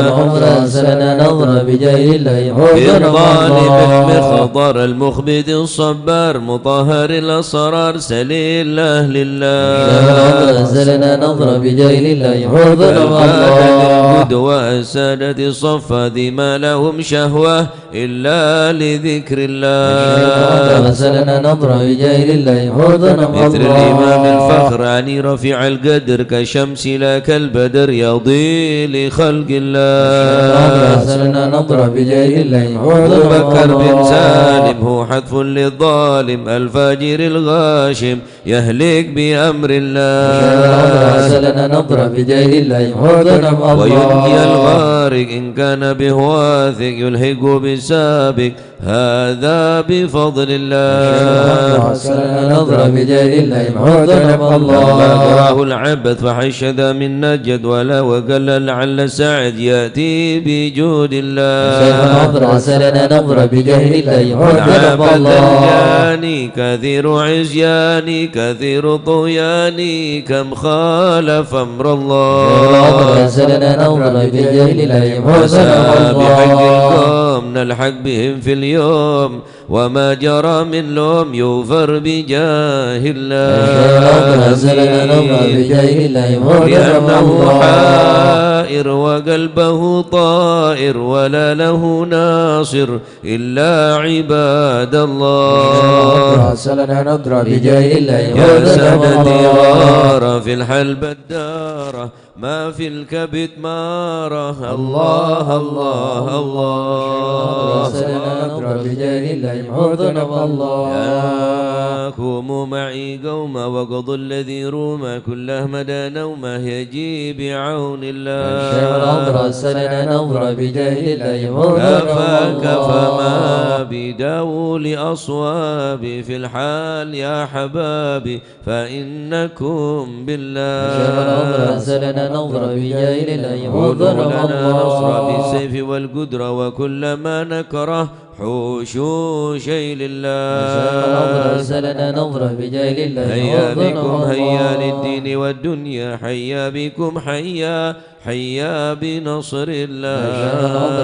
الحضر عسى لنا نظرة بجال الله يمحو الذنوب الظالم الله المخضر المخبد الصبار مطهر الأسرار سليل أهل الله الحضر عسى لنا نظرة بجال الله يمحو الذنوب الله القدوة السادة الصفا ذي ما لهم شهوة إلا لذكر الله عسى لنا نظرة بجال الله يمحو الذنوب مثل الله الإمام الفخر عني رفيع القدر كشمس لا كالبدر يضي لخلق الله عسى لنا نظرة بجال الله يمحو أبو الذنوب بكر بن الله سالم هو حذف للظالم الفاجر الغاشم يهلك بأمر الله عسى لنا نظرة بجال الله يمحو الذنوب وينجي الله الغارق إن كان به واثق يلحق بسابق هذا بفضل الله عسى لنا نظرة بجال الله يمحو الذنوب لما الله تراه العبث فحش ذا من نجد ولا وقل لعل سعد يأتي بجود الله نظرة عسى لنا نظرة بجال الله يمحو الذنوب عبد الله الجاني كثير عصياني كثير طغياني كم خالف أمر الله عسى لنا نظرة بجال الله يمحو وسى الذنوب بحق الله القوم نلحق بهم في اليوم وما جرى من لوم يغفر بجاه الله عسى لنا نظرة بجال الله يمحو الذنوب لأنه الله حائر وقلبه طائر ولا له ناصر إلا عباد الله عسى لنا نظرة بجاه الله يمحو يا الذنوب سادتي الله. غارة في الحلبة الدارة ما في الكبد مارة الله الله الله عسى لنا نظرة بجال الله يمحو الذنوب الله يا كوموا معي قوما وقضوا الذي روما كله مدى نومه يجي بعون الله عسى لنا نظرة بجال الله يمحو كفاك الذنوب فما بداول أصوابي في الحال يا حبابي فإنكم بالله عسى لنا نظرة بجاه الله يمحو قولوا الذنوب لنا نصر الله بالسيف والقدرة وكل ما نكره حوشوشي لله عسى لنا نظرة بجاه الله هيا يمحو الذنوب بكم هيا الله للدين والدنيا حيا بكم حيا حيا بنصر الله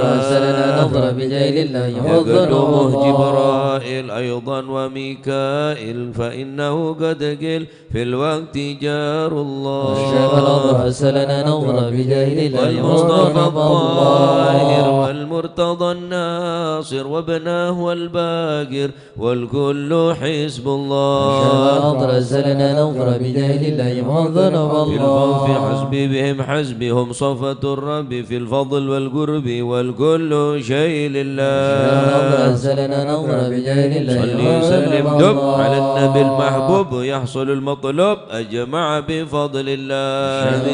عسى لنا نظر بجيل الله يقدمه جبرائيل أيضا وميكائيل فإنه قد قل في الوقت جار الله الشيخ الأضرس لنا نظر بجيل الله والمصطفى الطاهر والمرتضى الناصر وابناه الباقر والكل حزب الله الشيخ الأضرس لنا نظر بجيل الله وانظر في الله في حسبهم حسبهم صفة الرب في الفضل والقرب والكل شيء لله لنا نظر بجيل الله صلي وسلم دب على النبي المحبوب يحصل المطلوب أجمع بفضل الله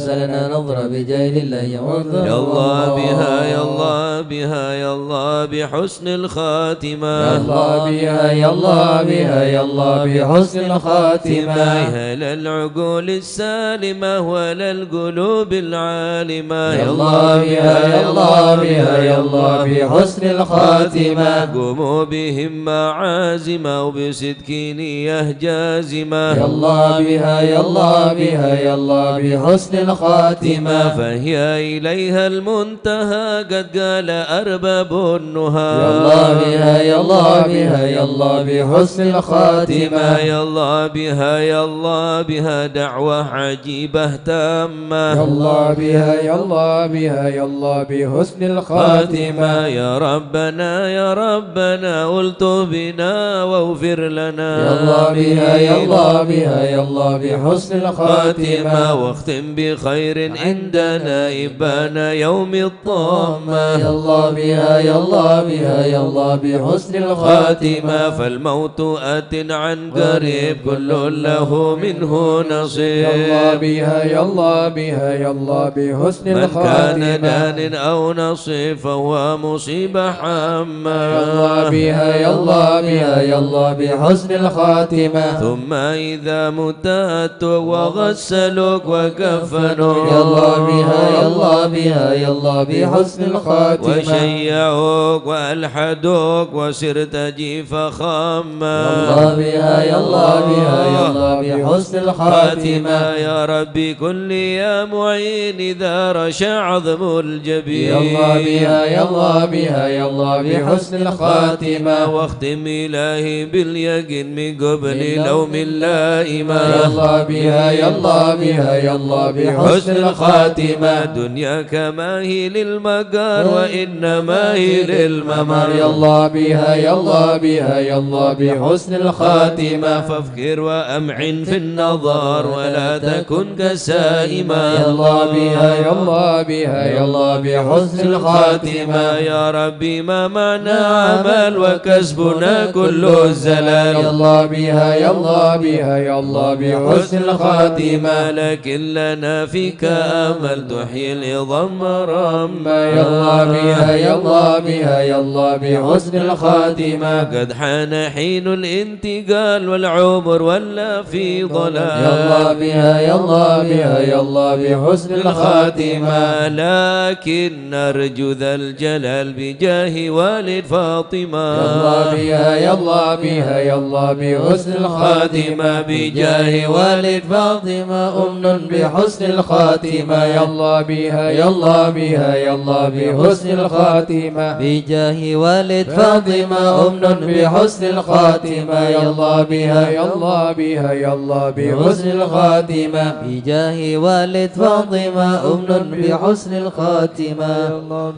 لنا نظر بجيل الله وانظر يا الله بها يا الله بها يا الله بحسن الخاتمة يا الله بها يا الله بها يا الله بحسن الخاتمة يا للعقول السالمة وللقلوب العالمة يا الله بها يا الله بها يا الله بحسن الخاتمة قوموا بهمة عازمة وبصدق نية جازمة يا الله بها يا الله بها يا الله بحسن الخاتمة فهي إليها المنتهى قد قال أرباب النهى يا الله بها يا الله بها يا الله بحسن الخاتمة يا الله بها يا الله بها دعوة عجيبة تامة يا الله بها يا الله بها يا الله بحسن الخاتمة يا ربنا يا ربنا ألطف بنا واغفر لنا يا الله بها يا الله بها يا الله بحسن الخاتمة واختم بخير عندنا إبانا يوم الطامة يا الله بها يا الله بها يا الله بحسن الخاتمة فالموت آت عن قريب كل له منه نصيب يا الله بها يا الله بها يا الله بحسن من كان الخاتمة دان أو نصيب فهو مصيبة حامة يا الله بها يا الله بها يا الله بحسن الخاتمة ثم إذا متت وغسلوك وكفنوك يا الله بها يا الله بها يا الله بحسن الخاتمة وشيعوك وألحدوك وسرت جيف خاما يا الله بها يا الله بها يا الله بحسن الخاتمة يا ربي كن لي يا معين إذا رشع عظم الجبين يا الله بها يا الله بها يا الله بحسن الخاتمة واختم إلهي باليقين من قبل لوم اللائمة يا الله بها يا الله بها يا الله بحسن الخاتمة دنياك ما هي للمقار وإنما هي للممر يا الله بها يا الله بها يا الله بحسن الخاتمة فافكر وأمعن في النظر ولا تكن كسائما يا الله بها يا الله بها يا الله بحسن الخاتمة يا ربي ما معنى عمل وكسبنا كل الزلال يا الله بها يا الله بها يا الله بحسن الخاتمة لكن لنا فيك أمل تحيي العظام رما يا الله بها يا الله بها يا الله بحسن الخاتمة قد حان حين الانتقال والعمر ولا في ضلال يا الله بها يا الله بها يا الله بحسن الخاتمة لكن نرجو ذا الجلال بجاه والد فاطمة يا الله بها يا الله بها يا الله بحسن الخاتمة بجاه والد فاطمة أمن بحسن الخاتمة يا الله بها يا الله بها يا الله بحسن الخاتمة بجاه والد فاطمة أمن بحسن الخاتمة يا الله بها يا الله بها يا الله بحسن الخاتمة بجاه والد فاطمة أمن بحسن الخاتمة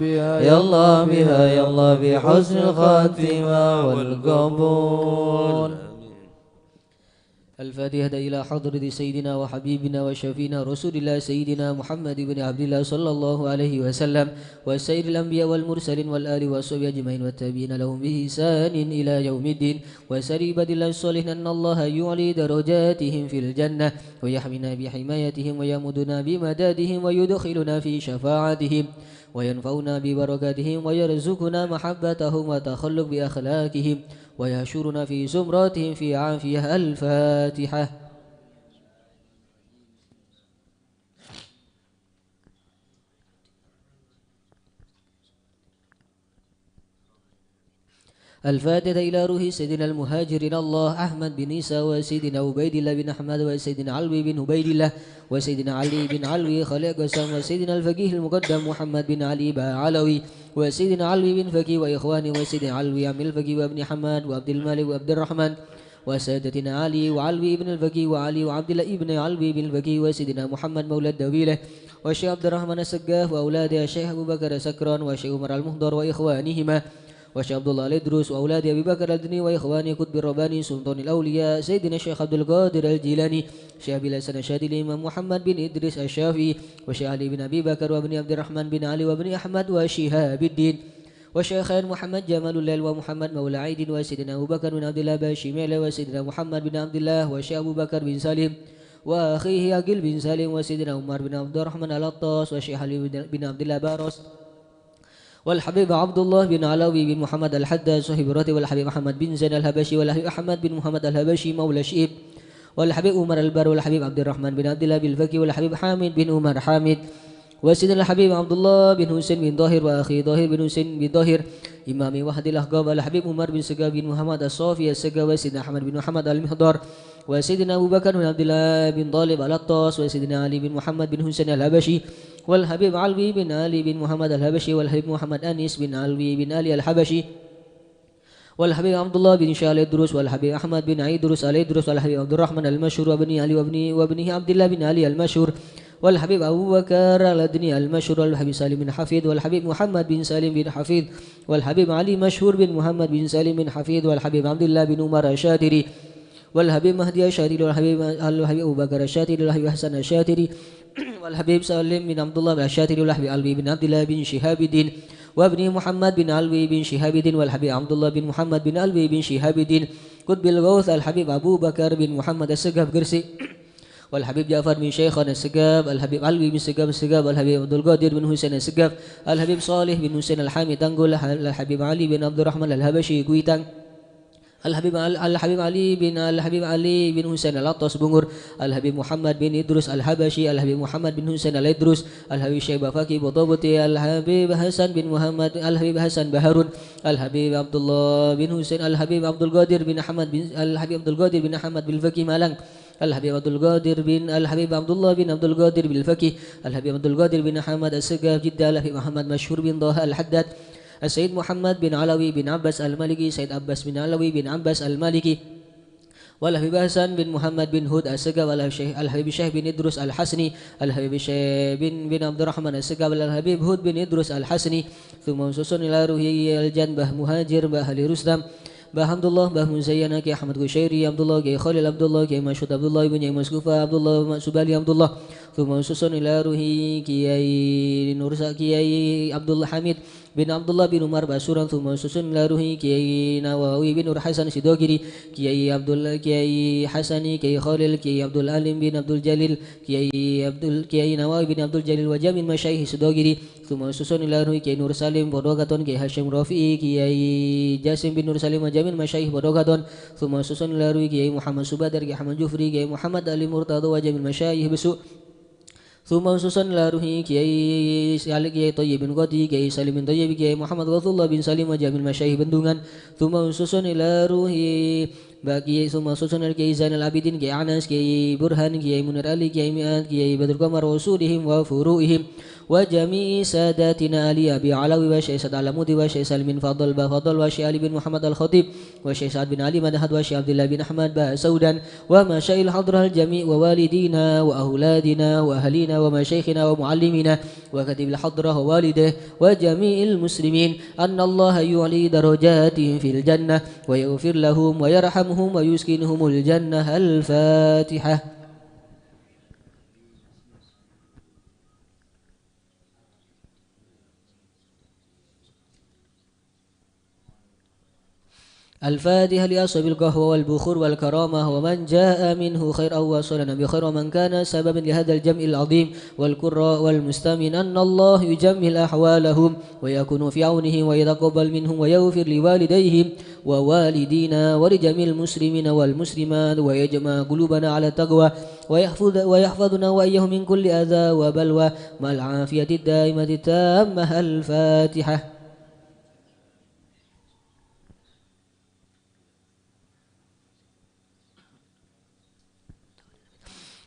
يا الله بها يا الله بحسن الخاتمة والقبول. الفاتحة إلى حضرة سيدنا وحبيبنا وشفينا رسول الله سيدنا محمد بن عبد الله صلى الله عليه وسلم وسير الأنبياء والمرسلين والآل والصحبه أجمعين والتابعين لهم بإحسان إلى يوم الدين وسر عباد الله الصالحين أن الله يعلي درجاتهم في الجنة ويحمينا بحمايتهم ويمدنا بمدادهم ويدخلنا في شفاعتهم وينفعنا ببركاتهم ويرزقنا محبتهم وتخلق بأخلاقهم ويشورنا في زمراتهم في عافية. الفاتحة. الفاتحة إلى روح سيدنا المهاجرين الله أحمد بن عيسى وسيدنا عبيد الله بن أحمد وسيدنا علوي بن عبيد الله وسيدنا علي بن علوي خليق قسم وسيدنا الفقيه المقدم محمد بن علي علوي وسيدنا علوي بن فقيه وإخواني وسيدنا علوي عم الفقيه وابن حماد وعبد الملك وعبد الرحمن وسادتنا علي وعلوي بن الفقيه وعلي وعبد الله بن علوي بن الفقيه وسيدنا محمد مولى الدويلة والشيخ عبد الرحمن السقاف وأولاده الشيخ أبو بكر سكران والشيخ عمر المهدر وإخوانهما وشيخ عبد الله الإدروس وأولاد أبي بكر الدني وإخواني كتب الرباني سلطان الأولياء سيدنا الشيخ عبد القادر الجيلاني شيخ أبي الحسن الشاذلي الإمام محمد بن إدريس الشافعي وشيخ علي بن أبي بكر وابن عبد الرحمن بن علي وابن أحمد وشهاب الدين وشيخين محمد جمال الليل ومحمد مولى عيد وسيدنا أبو بكر بن عبد الله باشميل وسيدنا محمد بن عبد الله وشيخ أبو بكر بن سالم وأخيه عقيل بن سالم وسيدنا عمر بن عبد الرحمن العطاس وشيخ علي بن عبد الله باروس والحبيب عبد الله بن علوي بن محمد الحداد صاحب الراتب والحبيب محمد بن زين الهبشي والحبيب أحمد بن محمد الهبشي مولى شئيب والحبيب عمر البر والحبيب عبد الرحمن بن عبد الله بالفكي والحبيب حامد بن عمر حامد وسيدنا الحبيب عبد الله بن حسين بن ظاهر وأخي ظاهر بن حسين بن ظاهر إمام وحد الأحقاب والحبيب عمر بن سقا بن محمد الصافي السقا وسيدنا أحمد بن محمد المحضر وسيدنا أبو بكر بن عبد الله بن طالب العطاس وسيدنا علي بن محمد بن حسين الهبشي والحبيب علوي بن علي بن محمد الهبشي والحبيب محمد أنيس بن علوي بن علي الحبشي والحبيب عبد الله بن شال الدروس والحبيب أحمد بن عيدروس الإدروس والحبيب عبد الرحمن المشهور وابن علي وابنه عبد الله بن علي المشهور والحبيب أبو بكر الأدني المشهور والحبيب سالم بن حفيظ والحبيب محمد بن سالم بن حفيظ والحبيب علي مشهور بن محمد بن سالم بن حفيظ والحبيب عبد الله بن عمر الشاتري والحبيب مهدي الشاتري والحبيب أبو بكر الشاتري والحبيب حسن الشاتري والحبيب سالم بن عبد الله الشاتري والحبيب علوي بن عبد الله بن شهاب الدين وابن محمد بن علوي بن شهاب الدين والحبيب عبد الله بن محمد بن علوي بن شهاب الدين قطب الغوث الحبيب أبو بكر بن محمد السقاف قرسي والحبيب جعفر بن شيخنا السقاف الحبيب علوي بن السقاف الحبيب عبد القادر بن حسين السقاف الحبيب صالح بن حسين الحامي تنقل الحبيب علي بن عبد الرحمن الهبشي قويتان الحبيب علي بن حسين العطاس بنغر الحبيب محمد بن إدروس الحبشي الحبيب محمد بن حسين الإدروس الحبيب شيخ بفاكي بطوبتي الحبيب حسن بن محمد الحبيب حسن بهارون الحبيب عبد الله بن حسين الحبيب عبد القادر بن أحمد الحبيب عبد القادر بن أحمد بالفكي مالنگ الحبيب عبد القادر بن الحبيب عبد الله بن عبد القادر بالفكي الحبيب عبد القادر بن أحمد السقاف جدة الحبيب محمد مشهور بن ضاها الحداد السيد محمد بن علوي بن عباس المالكي سيد عباس بن علوي بن عباس المالكي والحبيب حسن بن محمد بن هود السقاف الحبيب الشيخ بن إدروس الحسني الحبيب الشيخ بن عبد الرحمن السقاف الحبيب هود بن إدروس الحسني ثم سسن إلى روحي الجنبه مهاجر بأهل رستم بحمد الله بمزينة كي أحمد قشيري عبد الله كي خالد عبد الله كي مشهود عبد الله بن مسكوفة عبد الله سبالي عبد الله ثم سسن إلى روحي كي نورسا كي عبد الله حميد بن عبد الله بن عمر باسورا ثم سسن إلى روحي كي نواوي بن نور حسن سيدوغري كي عبد الله كي حسني كي خالد كي عبد العليم بن عبد الجليل كي نواوي بن عبد الجليل وجميع مشايخ سيدوغري ثم سسن إلى روحي كي نور سالم بودوغاتون كي هاشم رافعي كي جاسم بن نور سالم وجميع مشايخ بودوغاتون ثم سسن إلى روحي كي محمد سبادر كي أحمد جفري كي محمد علي مرتضى وجميع مشايخ بسوء ثم سسن إلى روحي كي سالك كي طيب بن قدي كي سالم بن طيب كي محمد غفور الله بن سالم وجميع مشايخ بندونgan ثم سسن إلى روحي باقي ثم سسن كي زين العابدين كي عناس كي برهان كي منير علي كي مئات كي بدر قمر وصولهم وفروئهم وجميع ساداتنا علي أبي علوي وشيخ سعد العمودي وشيخ سالم بن فضل بفضل وشيخ علي بن محمد الخطيب وشيخ سعد بن علي مدحت وشيخ عبد الله بن أحمد بسودا ومشايخ الحضرة الجميع ووالدينا وأولادنا وأهلينا ومشايخنا ومعلمينا وكتب الحضرة ووالده وجميع المسلمين أن الله يعلي درجاتهم في الجنة ويغفر لهم ويرحمهم ويسكنهم الجنة. الفاتحة. الفاتحة لأصحاب القهوة والبخور والكرامة ومن جاء منه خير أو وصلنا بخير ومن كان سببا لهذا الجمع العظيم والقراء والمستمعين أن الله يجمل أحوالهم ويكون في عونهم ويتقبل منهم ويغفر لوالديهم ووالدينا ولجميع المسلمين والمسلمات ويجمع قلوبنا على التقوى ويحفظنا وإياهم من كل أذى وبلوى مع العافية الدائمة التامة. الفاتحة.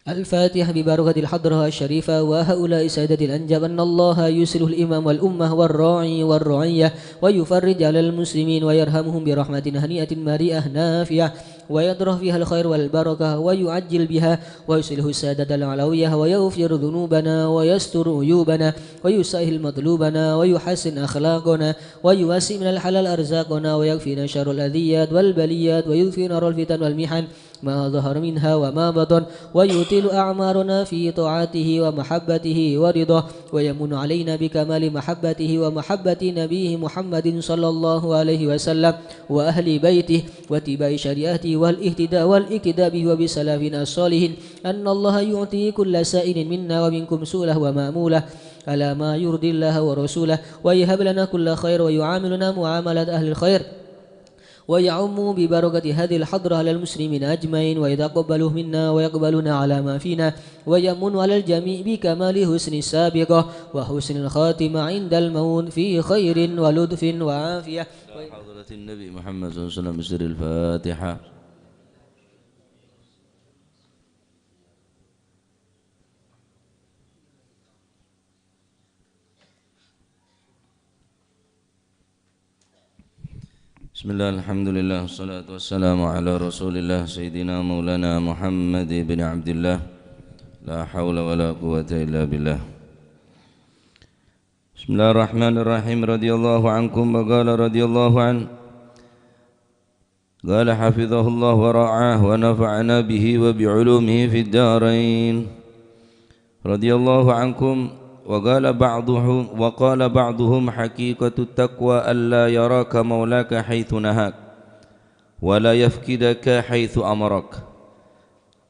الفاتحة ببركة الحضرة الشريفة وهؤلاء السادة الأنجاب أن الله يسره الإمام والأمة والراعي والرعية ويفرج على المسلمين ويرحمهم برحمة هنيئة مريئة نافعة ويضرح فيها الخير والبركة ويعجل بها ويسله السادة العلوية ويغفر ذنوبنا ويستر عيوبنا ويسهل مطلوبنا ويحسن أخلاقنا ويوسع من الحلال أرزاقنا ويكفينا شر الأذيات والبليات ويدفي نار الفتن والمحن ما ظهر منها وما بطن ويطيل أعمارنا في طاعته ومحبته ورضاه ويمن علينا بكمال محبته ومحبة نبيه محمد صلى الله عليه وسلم وأهل بيته واتباع شريعته والاقتداء به وبسلفنا الصالحين أن الله يعطي كل سائل منا ومنكم سؤله ومأموله على ما يرضي الله ورسوله ويهب لنا كل خير ويعاملنا معاملة أهل الخير ويعم ببركة هذه الحضرة على المسلمين أجمعين ويتقبله منا ويقبلنا على ما فينا ويمن على الجميع بكمال حسن السابقة وحسن الخاتمة عند الموت في خير ولطف وعافية. حضرة النبي محمد صلى الله عليه وسلم بسر الفاتحة. بسم الله الحمد لله والصلاة والسلام على رسول الله سيدنا مولانا محمد بن عبد الله لا حول ولا قوة إلا بالله. بسم الله الرحمن الرحيم. رضي الله عنكم وقال رضي الله عنه قال حفظه الله ورعاه ونفعنا به وبعلومه في الدارين. رضي الله عنكم وقال بعضهم حقيقة التقوى ألا يراك مولاك حيث نهاك ولا يفقدك حيث أمرك.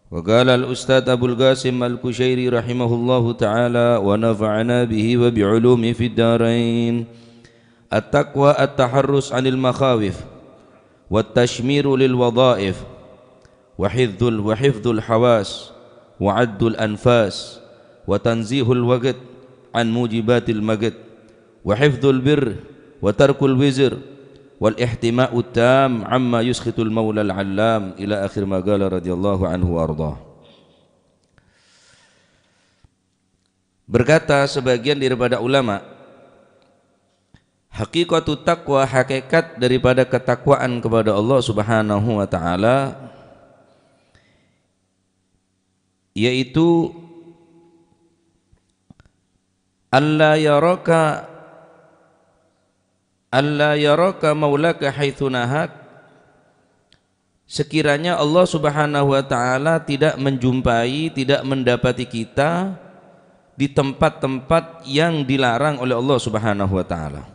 وقال الأستاذ أبو القاسم الكشيري رحمه الله تعالى ونفعنا به وبعلومه في الدارين. التقوى التحرس عن المخاوف والتشمير للوظائف وحفظ الحواس وعد الأنفاس وتنزيه الوقت عن موجبات المقت وحفظ البر وترك الوزر والاحتماء التام عما يسخط المولى العلام إلى آخر ما قال رضي الله عنه وأرضاه. Berkata sebagian daripada ulama, hakikatut taqwa, hakikat daripada ketakwaan kepada Allah Subhanahu wa taala, yaitu alla yaraka maulaka haitsu nahak, sekiranya Allah Subhanahu wa taala tidak menjumpai, tidak mendapati kita di tempat-tempat yang dilarang oleh Allah Subhanahu wa taala.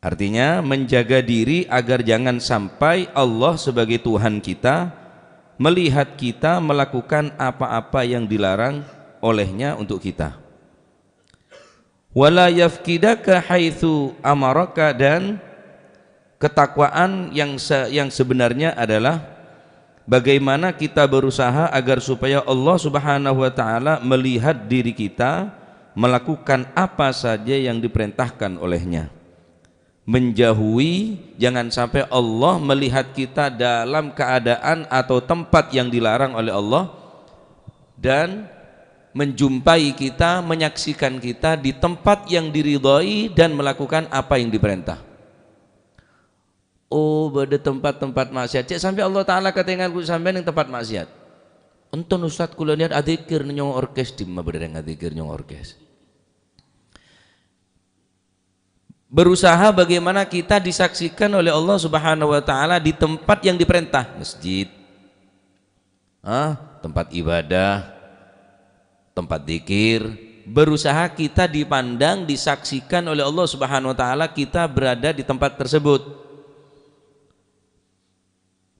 Artinya menjaga diri agar jangan sampai Allah sebagai Tuhan kita melihat kita melakukan apa-apa yang dilarang olehnya untuk kita. Wala yafkidaka haitsu amaraka, dan ketakwaan yang sebenarnya adalah bagaimana kita berusaha agar supaya Allah Subhanahu wa taala melihat diri kita melakukan apa saja yang diperintahkan olehnya. Menjauhi, jangan sampai Allah melihat kita dalam keadaan atau tempat yang dilarang oleh Allah, dan menjumpai kita, menyaksikan kita di tempat yang diridhai dan melakukan apa yang diperintah. Oh, pada tempat-tempat maksiat, cek sampai Allah Ta'ala katakan sampai yang tempat maksiat. Entah Ustaz kula niat adzikir nyong orkes di mana berada adzikir nyong orkes. Berusaha bagaimana kita disaksikan oleh Allah Subhanahu wa taala di tempat yang diperintah, masjid, tempat ibadah, tempat zikir. Berusaha kita dipandang, disaksikan oleh Allah Subhanahu wa taala kita berada di tempat tersebut.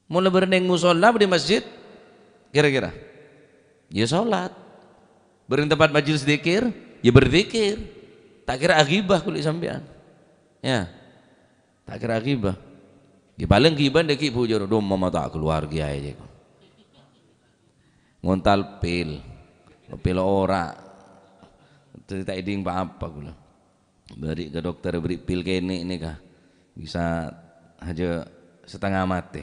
Mulai berneng musola di masjid, kira-kira ya salat. Bering tempat majelis zikir, ya berzikir. Tak kira aghibah kulit sampean. Ya, tak kira ghibah. Di paling ghibah deki bujur dom mama tak keluarga aja. Ngontal pil ora. Cerita iding apa gula. Beri ke dokter beri pil kene ini kah. Bisa aja setengah mati.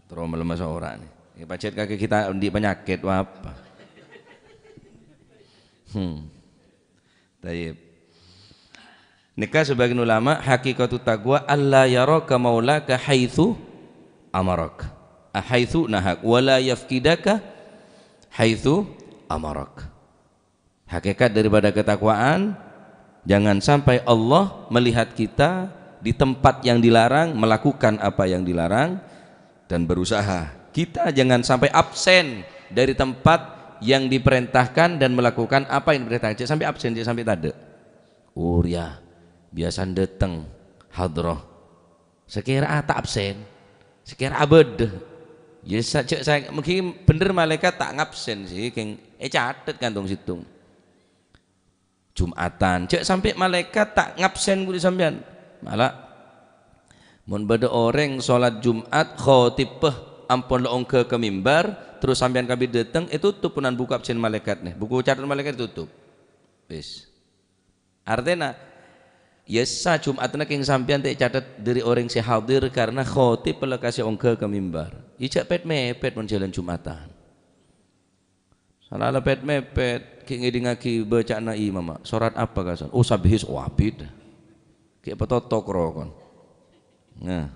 Terus melemas orang nih. Pacet kaki kita di penyakit apa. Taib. Nikah sebagian ulama hakikatu taqwa alla yaraka maulaka haitsu amarak. Haitsu nahak wala yafkidaka haitsu amarak. Hakikat daripada ketakwaan, jangan sampai Allah melihat kita di tempat yang dilarang, melakukan apa yang dilarang, dan berusaha kita jangan sampai absen dari tempat yang diperintahkan dan melakukan apa yang diperintahkan. Jangan sampai absen, jangan sampai tade. Ya biasa datang hadroh. Sekira tak absen, sekira abad. Ya saya mungkin bener malaikat tak ngabsen sih, keng catet kantong situng. Jumatan, cek sampai malaikat tak ngabsen kudu sampean. Malah mun bade orang salat Jumat khotibah ampun leong ke mimbar terus sampean kabeh dateng itu tutup punan buku absen malaikat nih. Buku catatan malaikat tutup. Wis. Artinya yesa Jumatna king sampean teh catat dari orang si hadir karena khotib pela kasih ongke ke mimbar. Ijak pet mepet mun jalan Jumatan. Salah pet mepet ki ngidingaki bacana imam. Surat apa kasan? Oh sabihis wabid. Ki petotok rokon. Nah.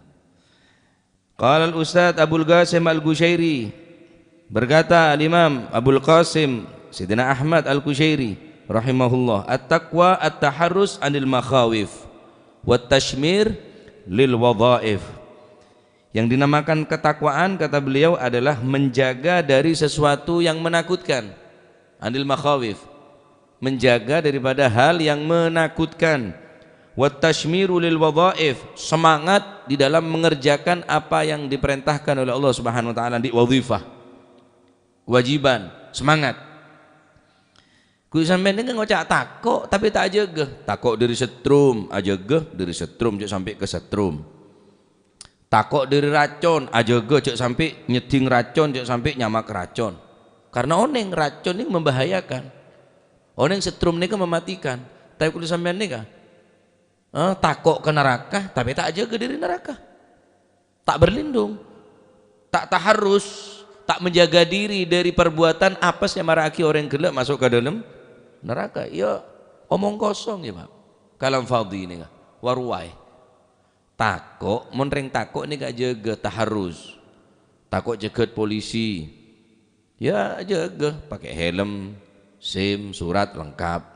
Qala al-Ustaz Abdul Qasim Al-Qushairi, berkata al-Imam Abdul Qasim Sayyidina Ahmad Al-Qushairi rahimahullah, at-taqwa at-taharrus 'anil makhawif wat tashmir lil wadhaif. Yang dinamakan ketakwaan kata beliau adalah menjaga dari sesuatu yang menakutkan, 'anil makhawif, menjaga daripada hal yang menakutkan, wat tashmiru lil wadhaif, semangat di dalam mengerjakan apa yang diperintahkan oleh Allah Subhanahu wa taala di wadhifah, kewajiban, semangat. Kuwi sampeyan kan ngocak takok tapi tak jaga. Takok dari setrum, ajaga dari setrum cek sampai ke setrum. Takok dari racun, ajaga cek sampai nyeding racun, cek sampai nyamak racun. Karena oneng racun ini membahayakan. Oneng setrum ini mematikan. Tapi kudu sampeyan nika takok ke neraka tapi tak jaga diri neraka. Tak berlindung. Tak taharus, tak menjaga diri dari perbuatan apes yang maraki orang gelap masuk ke dalam neraka. Ya omong kosong ya Pak. Kalam fadhi ini waruai. Takok, monreng takok ini gak jaga taharus. Takok jeget polisi. Ya jaga, pakai helm, SIM, surat lengkap.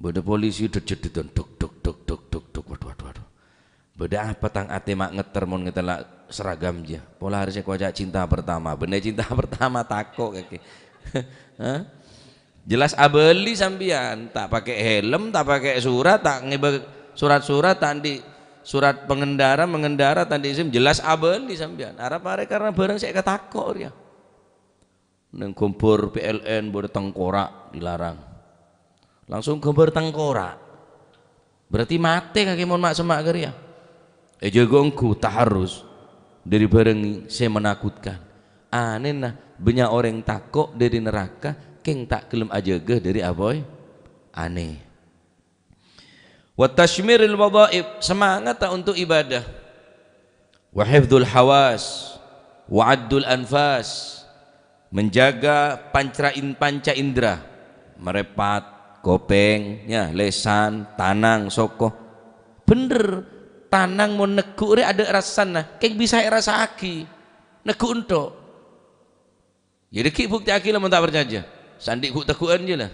Beda polisi dedet duk waduh. Beda apa tang ate mak ngeter mon ngetelak seragam dia. Pola harusnya kau ajak cinta pertama. Bener cinta pertama takok kaki. Jelas abeli sambian, tak pakai helm, tak pakai surat, tak ngebe surat-surat tadi surat mengendara tadi SIM jelas abeli sambian. Arab are karena barang saya ketakok dia. Neng kompor PLN boleh tengkorak dilarang. Langsung gambar tengkorak. Berarti mati kaki mon mak semak geria. Jagongku taharus dari barang saya menakutkan. Aneh nah banyak orang takok dari neraka keng tak kelem ajaga dari aboy aneh. Wa tashmiril wadhaif, semangat tak untuk ibadah. Wa hifdzul hawas wa addul anfas, menjaga panca indera, merepat, kopeng, ya, lesan, tanang, soko. Bener, tanang mau negu ada rasana, kayak bisa rasa aki, negu untuk. Jadi ki bukti aki lah, mau tak percaya. Sandi ku teguan je lah.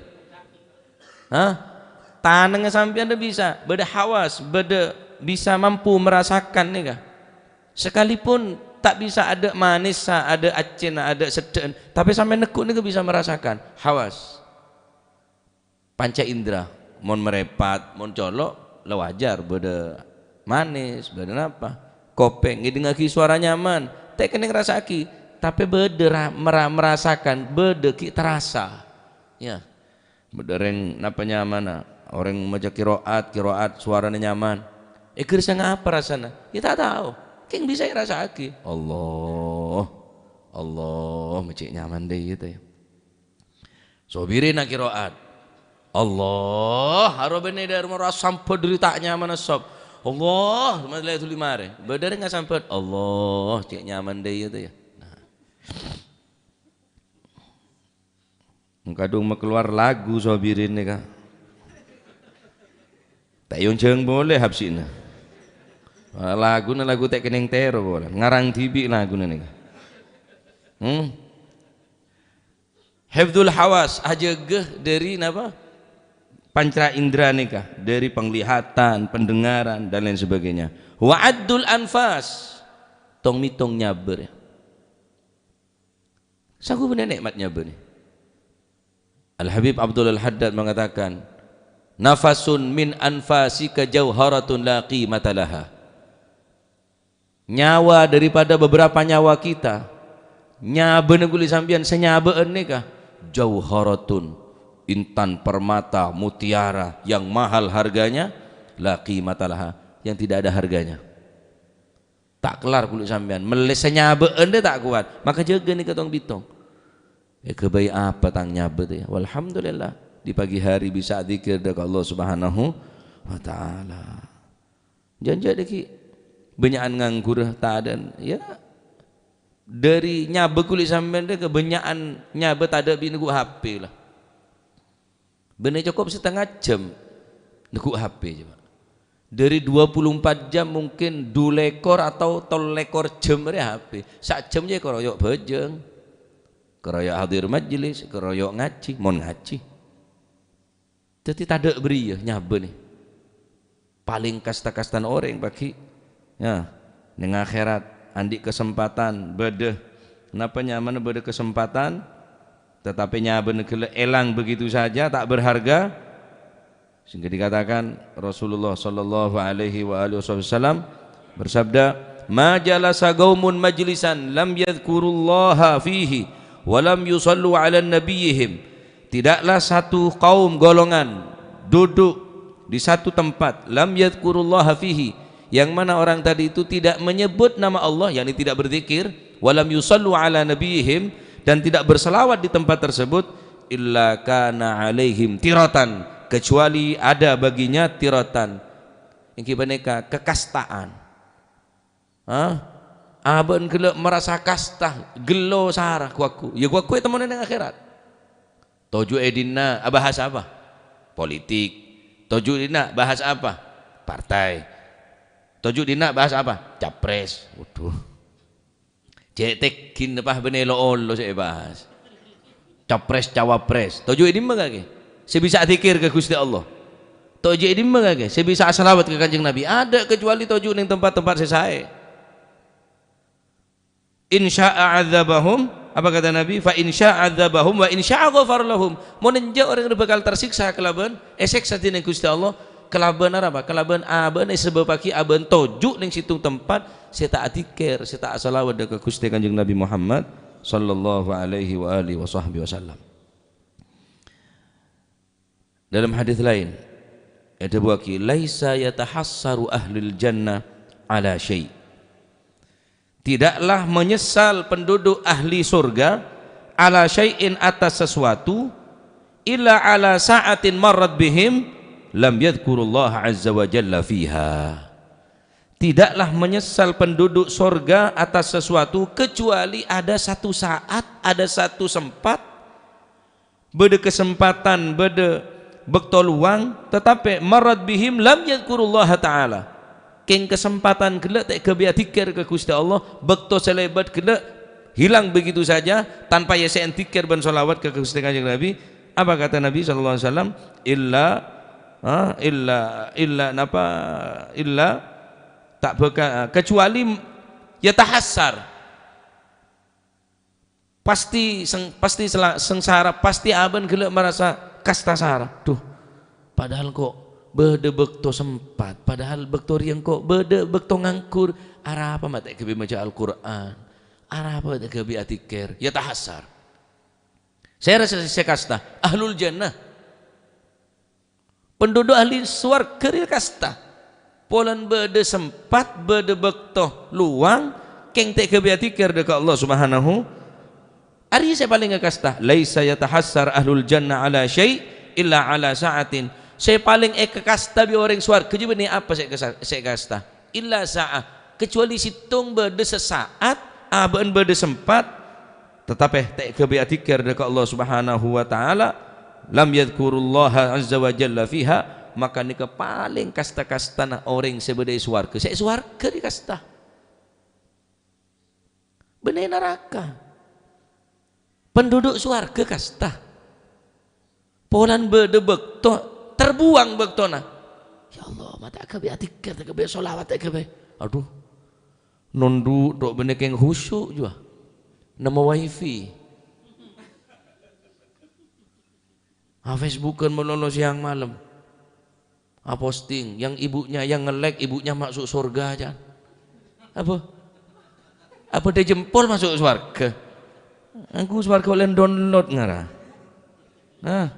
Tanangnya sampai anda bisa, beda hawas, beda bisa mampu merasakan nih kah. Sekalipun tak bisa ada manis, ada acen, ada sedang, tapi sampai negu nih bisa merasakan hawas. Panca indera, mon merepat, mon colok, lo wajar, beda manis, beda apa, kopeng, ngidengaki suara nyaman, tak kena ngerasaki, tapi beda merasakan, beda ki terasa, ya, beda reng apa nyaman, orang maca kiroat suaranya nyaman, kerja ngapa rasanya, kita tahu, keng bisa ngerasaki, Allah, macam nyaman deh gitu ya, sobirin nak kiroat. Allah harobene dari merasa sampai deritanya mana sob Allah masalah itu lima hari bedar nggak sampai Allah cek nyaman deh itu ya. Kadung keluar lagu sobirin nih kak. Tak yonceng boleh habsina. Lagu tak keneng tero boleh. Ngarang tibi lagu nih kak. Hifdzul hawas aja dari apa? Panca indera nih kak. Dari penglihatan, pendengaran dan lain sebagainya. Wa'addul anfas. Tong mitong nyaber. Saku bener nikmat nyaber nih. Al-Habib Abdul Al-Haddad mengatakan, nafasun min anfasika jauharatun la qimata laha. Nyawa daripada beberapa nyawa kita, nyabe neguli sambian senyabeen nikah, jauharatun, intan permata mutiara yang mahal harganya, la qimata laha, yang tidak ada harganya. Tak kelar kulit sambian, meles senyabeen dia tak kuat, maka jaga nih ketong bitong. Kebaik apa tang nyabet ya. Walhamdulillah di pagi hari bisa zikir dekat Allah Subhanahu wa taala. Janji deki benyakan nganggur tak ada ya. Dari nyabe kulit sampean ke benyakan nyabe tak ada bini ku HP lah. Bener cukup setengah jam ku HP coba. Dari 24 jam mungkin 2 lekor atau 3 lekor jam ya HP. Sak jam je koroyok bejeng. Keroyok hadir majlis, keroyok ngaji, mon ngaji. Jadi tak ada beri ya nyabe nih. Paling kasta-kastan orang bagi ya dengan akhirat andi kesempatan bede. Kenapa nyaman bede kesempatan tetapi nyabe negele elang begitu saja tak berharga. Sehingga dikatakan Rasulullah sallallahu alaihi wasallam bersabda, "Ma jalasa qaumun majlisan lam yadhkurullaha fihi walam yusallu ala nabiyihim." Tidaklah satu kaum golongan duduk di satu tempat lam yadhkurullaha fihi, yang mana orang tadi itu tidak menyebut nama Allah, yakni tidak berzikir, walam yusallu ala nabiyihim, dan tidak berselawat di tempat tersebut, illa kana alaihim tiratan, kecuali ada baginya tiratan, yang kibaneka kekastaan. Aben gelo merasa kasta gelo sarah kuaku ya kuaku itu teman dengan akhirat. Toju edina bahas apa? Politik. Toju dina bahas apa? Partai. Toju dina bahas apa? Capres. Waduh. Cetek kin apa benelo lo saya bahas. Capres cawapres. Toju ini mengage. Saya bisa zikir ke Gusti Allah. Toju ini mengage. Saya bisa salawat ke Kanjeng Nabi. Ada kecuali toju ning tempat-tempat saya. Insya'a adzabahum, apa kata Nabi? Fa insya'a adzabahum wa insya'a ghafar lahum. Mun enja orang bakal tersiksa kelaban siksa dina Gusti Allah kelaban apa? Kelaban aben sebab aben toju ning situ tempat saya tak dzikir, saya tak salawat ke Gusti Kanjeng Nabi Muhammad sallallahu alaihi wa alihi wasallam. Dalam hadis lain ada buaki laisa yatahassaru ahlul jannah ala syai'. Tidaklah menyesal penduduk ahli surga ala syai'in atas sesuatu illa ala sa'atin marrat bihim lam yadhkurullah azza wa jalla fiha. Tidaklah menyesal penduduk surga atas sesuatu kecuali ada satu saat, ada satu sempat, beda kesempatan, beda bektol luang, tetapi marrat bihim lam yadhkurullah ta'ala. Keng kesempatan gelak tak kebiar tikir ke Gusti Allah, bekto selebat gelak hilang begitu saja tanpa ya saya tikir ban solawat ke Gusti Kanjeng Nabi. Apa kata Nabi sallallahu alaihi wasallam? Illa tak beka, kecuali ya tahassar. Pasti sengsara, pasti aban gelak merasa kastasara. Duh, padahal kok bede bekto sempat, padahal bekto riang kok bede bekto ngangkur arah apa mata kebi baca Al-Quran, arah apa mata kebi atikir ya tahassar. Saya rasa saya kasta ahlul jannah, penduduk ahli swarga ya kasta polan bede sempat bede bekto luang keng tak kebi atikir dekat Allah Subhanahu. Ari saya paling kasta laisa yatahassar ahlul jannah ala syai' illa ala sa'atin. Saya paling kasta bi orang swarga juga ni apa saya kasta illa sa'ah, kecuali situng berde sesaat aben berde sempat tetapi tak kebiatikir dekat Allah Subhanahu wa taala, lam yadhkurullaha azza wa jalla fiha, maka ni ke paling kasta-kasta orang sebedai swarga. Saya swarga di kasta. Benar neraka. Penduduk swarga kasta. Polan berdebek to terbuang bektona. Ya Allah, mata kebiatikir tak kebe solawat tak kebe. Aduh. Nondu dok benek yang khusyuk juga. Nama wifi. Facebookan melolo siang malam. Posting yang ibunya yang nge-like, ibunya masuk surga aja. Apa dia jempol masuk surga? Aku surga oleh download ngara. Nah.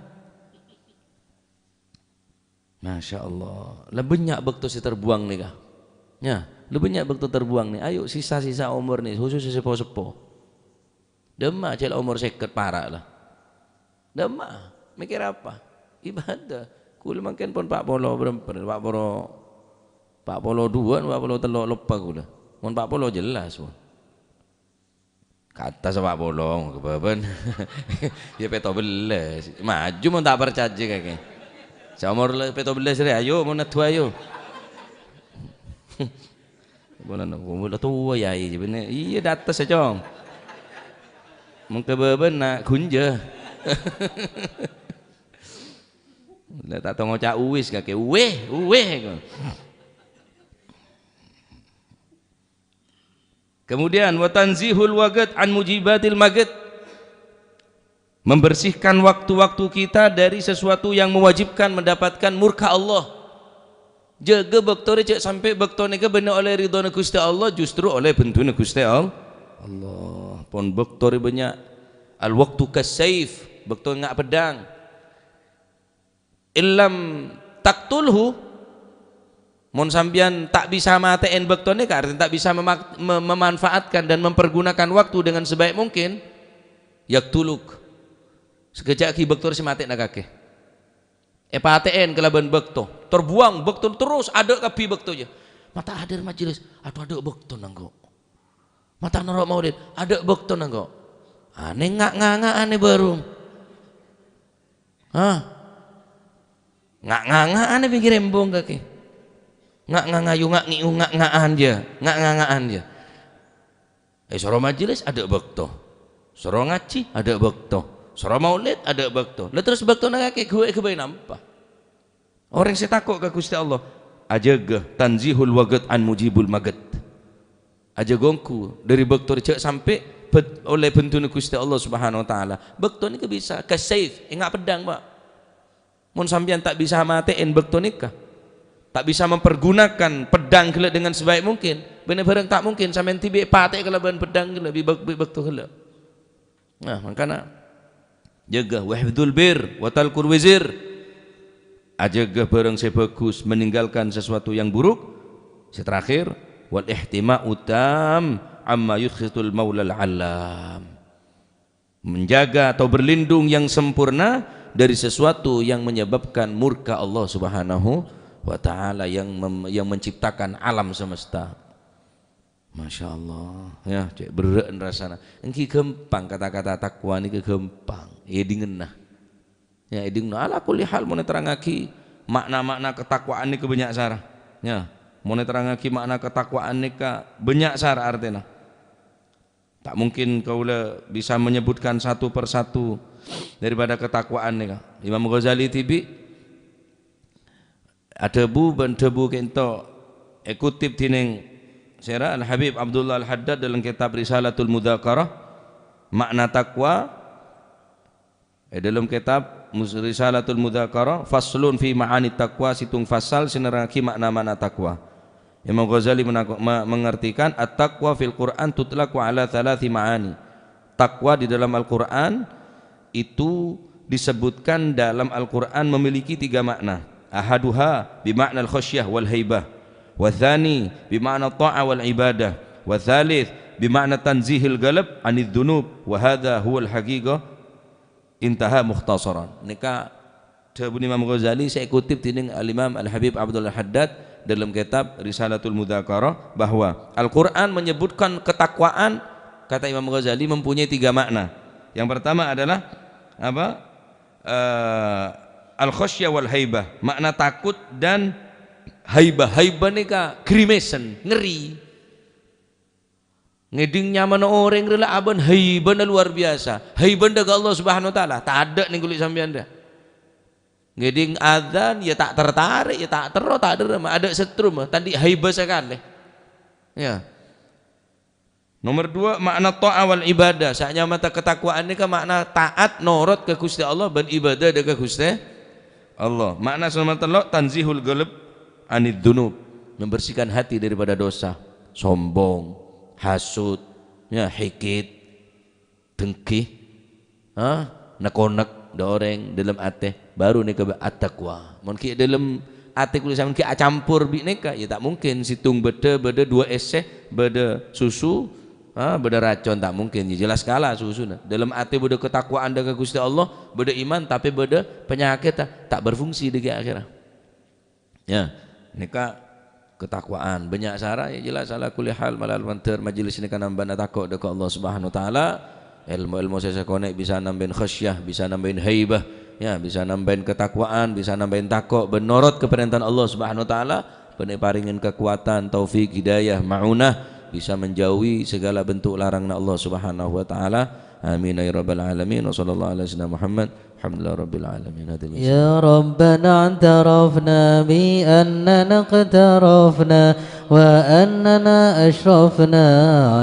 Masya Allah. Lebih banyak bekto si terbuang nih kah? Ya, lebih banyak bekto terbuang nih. Ayo sisa-sisa umur nih, khusus sepo-sepo. Demak cel umur seket parah lah. Demak, mikir apa? Ibadah. Kula makin pun 40 berempat, 42, 43 lupa kula. Mun 40 jelas pun. Kata 40 kebeban. Ya peto belas. Maju mun tak percaya kakek. Seumur peto belas re, ayo mun tua ayo. Bola tua ya bener. Iya data saja. Mun kebeban nak kunja. Lah tak tahu ngocak uwis kakek. Uweh. Kemudian wa tanzihul waqt an mujibatil magad. Membersihkan waktu-waktu kita dari sesuatu yang mewajibkan mendapatkan murka Allah. Jaga bektore cek sampai bektone ke benar oleh ridho Gusti Allah, justru oleh bentuk Gusti Allah. Pon bektore banyak al waktu kasayf, bektore ngak pedang. Illam taktulhu, mon sambian tak bisa matiin bektone karena tak bisa memanfaatkan dan mempergunakan waktu dengan sebaik mungkin, yaktuluk. Sekejap ki bektor si mati nak kakek. PATN kelaban bekto, terbuang bekto terus ada kapi bekto je. Mata hadir majelis, ada bekto nanggo. Mata norok maulid, ada bekto nanggo. Aneh ngak aneh baru. Ngak aneh pikir embong kakek. Ngayu ngak ngaan dia. Soro majelis ada bekto. Soro ngaji ada bekto. Surah maulid ada bekto. Lah terus bekto nak kakek gue nampak. Orang saya takut ke Gusti Allah. Ajaga tanzihul waqt an mujibul magad. Ajagongku dari bekto cek sampai oleh bentuk Gusti Allah Subhanahu wa taala. Bekto ni ke bisa ke safe, ingat pedang, Pak. Mun sampean tak bisa matiin bekto nikah. Tak bisa mempergunakan pedang kelak dengan sebaik mungkin. Benar-benar tak mungkin sampean tiba patek kelaban pedang kelak bekto kelak. Nah, makanya jaga wahfidul bir wa talqur wizir. Ajaga barang sebagus meninggalkan sesuatu yang buruk. Terakhir wal ihtima'u tam amma yukhitul maulal alam. Menjaga atau berlindung yang sempurna dari sesuatu yang menyebabkan murka Allah Subhanahu wa taala yang menciptakan alam semesta. Masya Allah ya, cek berat rasanya. Engki gampang kata-kata takwa ni gampang. Ya dingenah. Ya dingenah ala kulli hal mun terangaki makna-makna ketakwaan ni ke banyak sarah. Ya, mun terangaki makna ketakwaan ni ka banyak sarah artinya. Tak mungkin kau bisa menyebutkan satu persatu daripada ketakwaan ni ka. Imam Ghazali tibi ada debu kento kutip tining Syarah Al-Habib Abdullah Al-Haddad dalam kitab Risalatul Mudzakarah makna takwa, dalam kitab Risalatul Mudzakarah faslun fi ma'ani takwa, situng fasal sinerangki makna-makna takwa. Imam Ghazali mengartikan at-taqwa fil Quran tutlaqu ala thalathi ma'ani. Takwa di dalam Al-Quran itu disebutkan dalam Al-Quran memiliki 3 makna. Ahaduha bimakna al-khasyah wal haibah, wathani bima'na ta'a wal ibadah, wathalith bima'na tanzihil galab anid dhunub, wa hadha huwal haqiqah intaha mukhtasaran. Nika Ibnu Imam Ghazali saya kutip tining Al-Imam Al-Habib Abdullah Haddad dalam kitab Risalatul Mudzakarah bahwa Al-Quran menyebutkan ketakwaan kata Imam Ghazali mempunyai 3 makna. Yang pertama adalah apa? Al-khasyah wal haibah, makna takut dan haibah. Haibah ni ka grimasan, ngeri. Ngeding nyaman orang rela aban haibah luar biasa. Haibah daga Allah Subhanahu wa taala, tak ada ning kulit sampean dah. Ngeding adzan ya tak tertarik, ya tak tero, tak ada setrum, tadi haibah sekali. Ya. Nomor 2 makna ta'ah wal ibadah. Saatnya mata ketakwaan ni kan makna taat norot ke Gusti Allah dan ibadah ke Gusti Allah. Makna sama telok tanzihul qalb anid dunub, membersihkan hati daripada dosa, sombong, hasud, ya hikit, dengki, nakonak doreng dalam ate baru ni ke at-taqwa. Mungkin dalam ate kulit sama mungkin campur bi neka ya tak mungkin situng beda 2 ese beda susu beda racun tak mungkin ya jelas kalah susuna dalam ate beda ketakwaan dekat Gusti Allah beda iman tapi beda penyakit tak berfungsi di akhirat ya neka ketakwaan banyak cara ya jelas ala kulli hal malal manter majelis ini kan nambah takut dekat Allah Subhanahu wa taala ilmu saya konek bisa nambahin khasyah bisa nambahin haibah ya bisa nambahin ketakwaan bisa nambahin takut benorot keperintah Allah Subhanahu wa taala paringin kekuatan taufik hidayah maunah bisa menjauhi segala bentuk larangan Allah Subhanahu wa taala. Amin ya rabbal alamin. Wa sallallahu ala sayyidina Muhammad. Alhamdulillah rabbil alamin. Ya Rabbana antarafna bi annana qtarafna wa annana ashrafna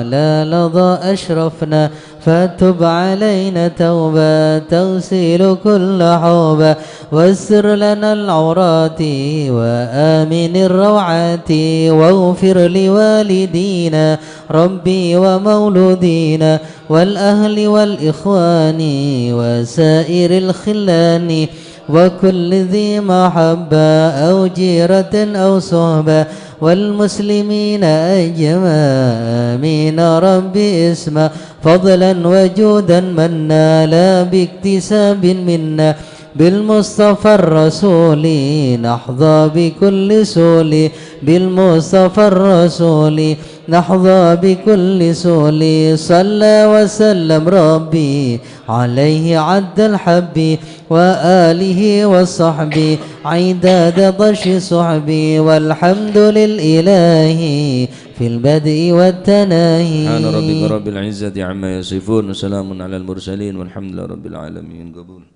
ala ladha ashrafna فتب علينا توبة تغسل كل حوبة واستر لنا العورات وآمن الروعات واغفر لوالدينا ربي ومولودينا والأهل والإخوان وسائر الخلان وكل ذي محبة أو جيرة أو صحبة والمسلمين أجمعين آمين ربي اسمع فضلا وجودا منا لا باكتساب منا بالمصطفى الرسول نحظى بكل سول بالمصطفى الرسول نحظى بكل سول صلى وسلم ربي عليه عد الحب وآله وصحبه عداد ضش صحبي والحمد للإله في البدء والتناهي سبحان ربك رب العزة عما يصفون وسلام على المرسلين والحمد لله رب العالمين قبول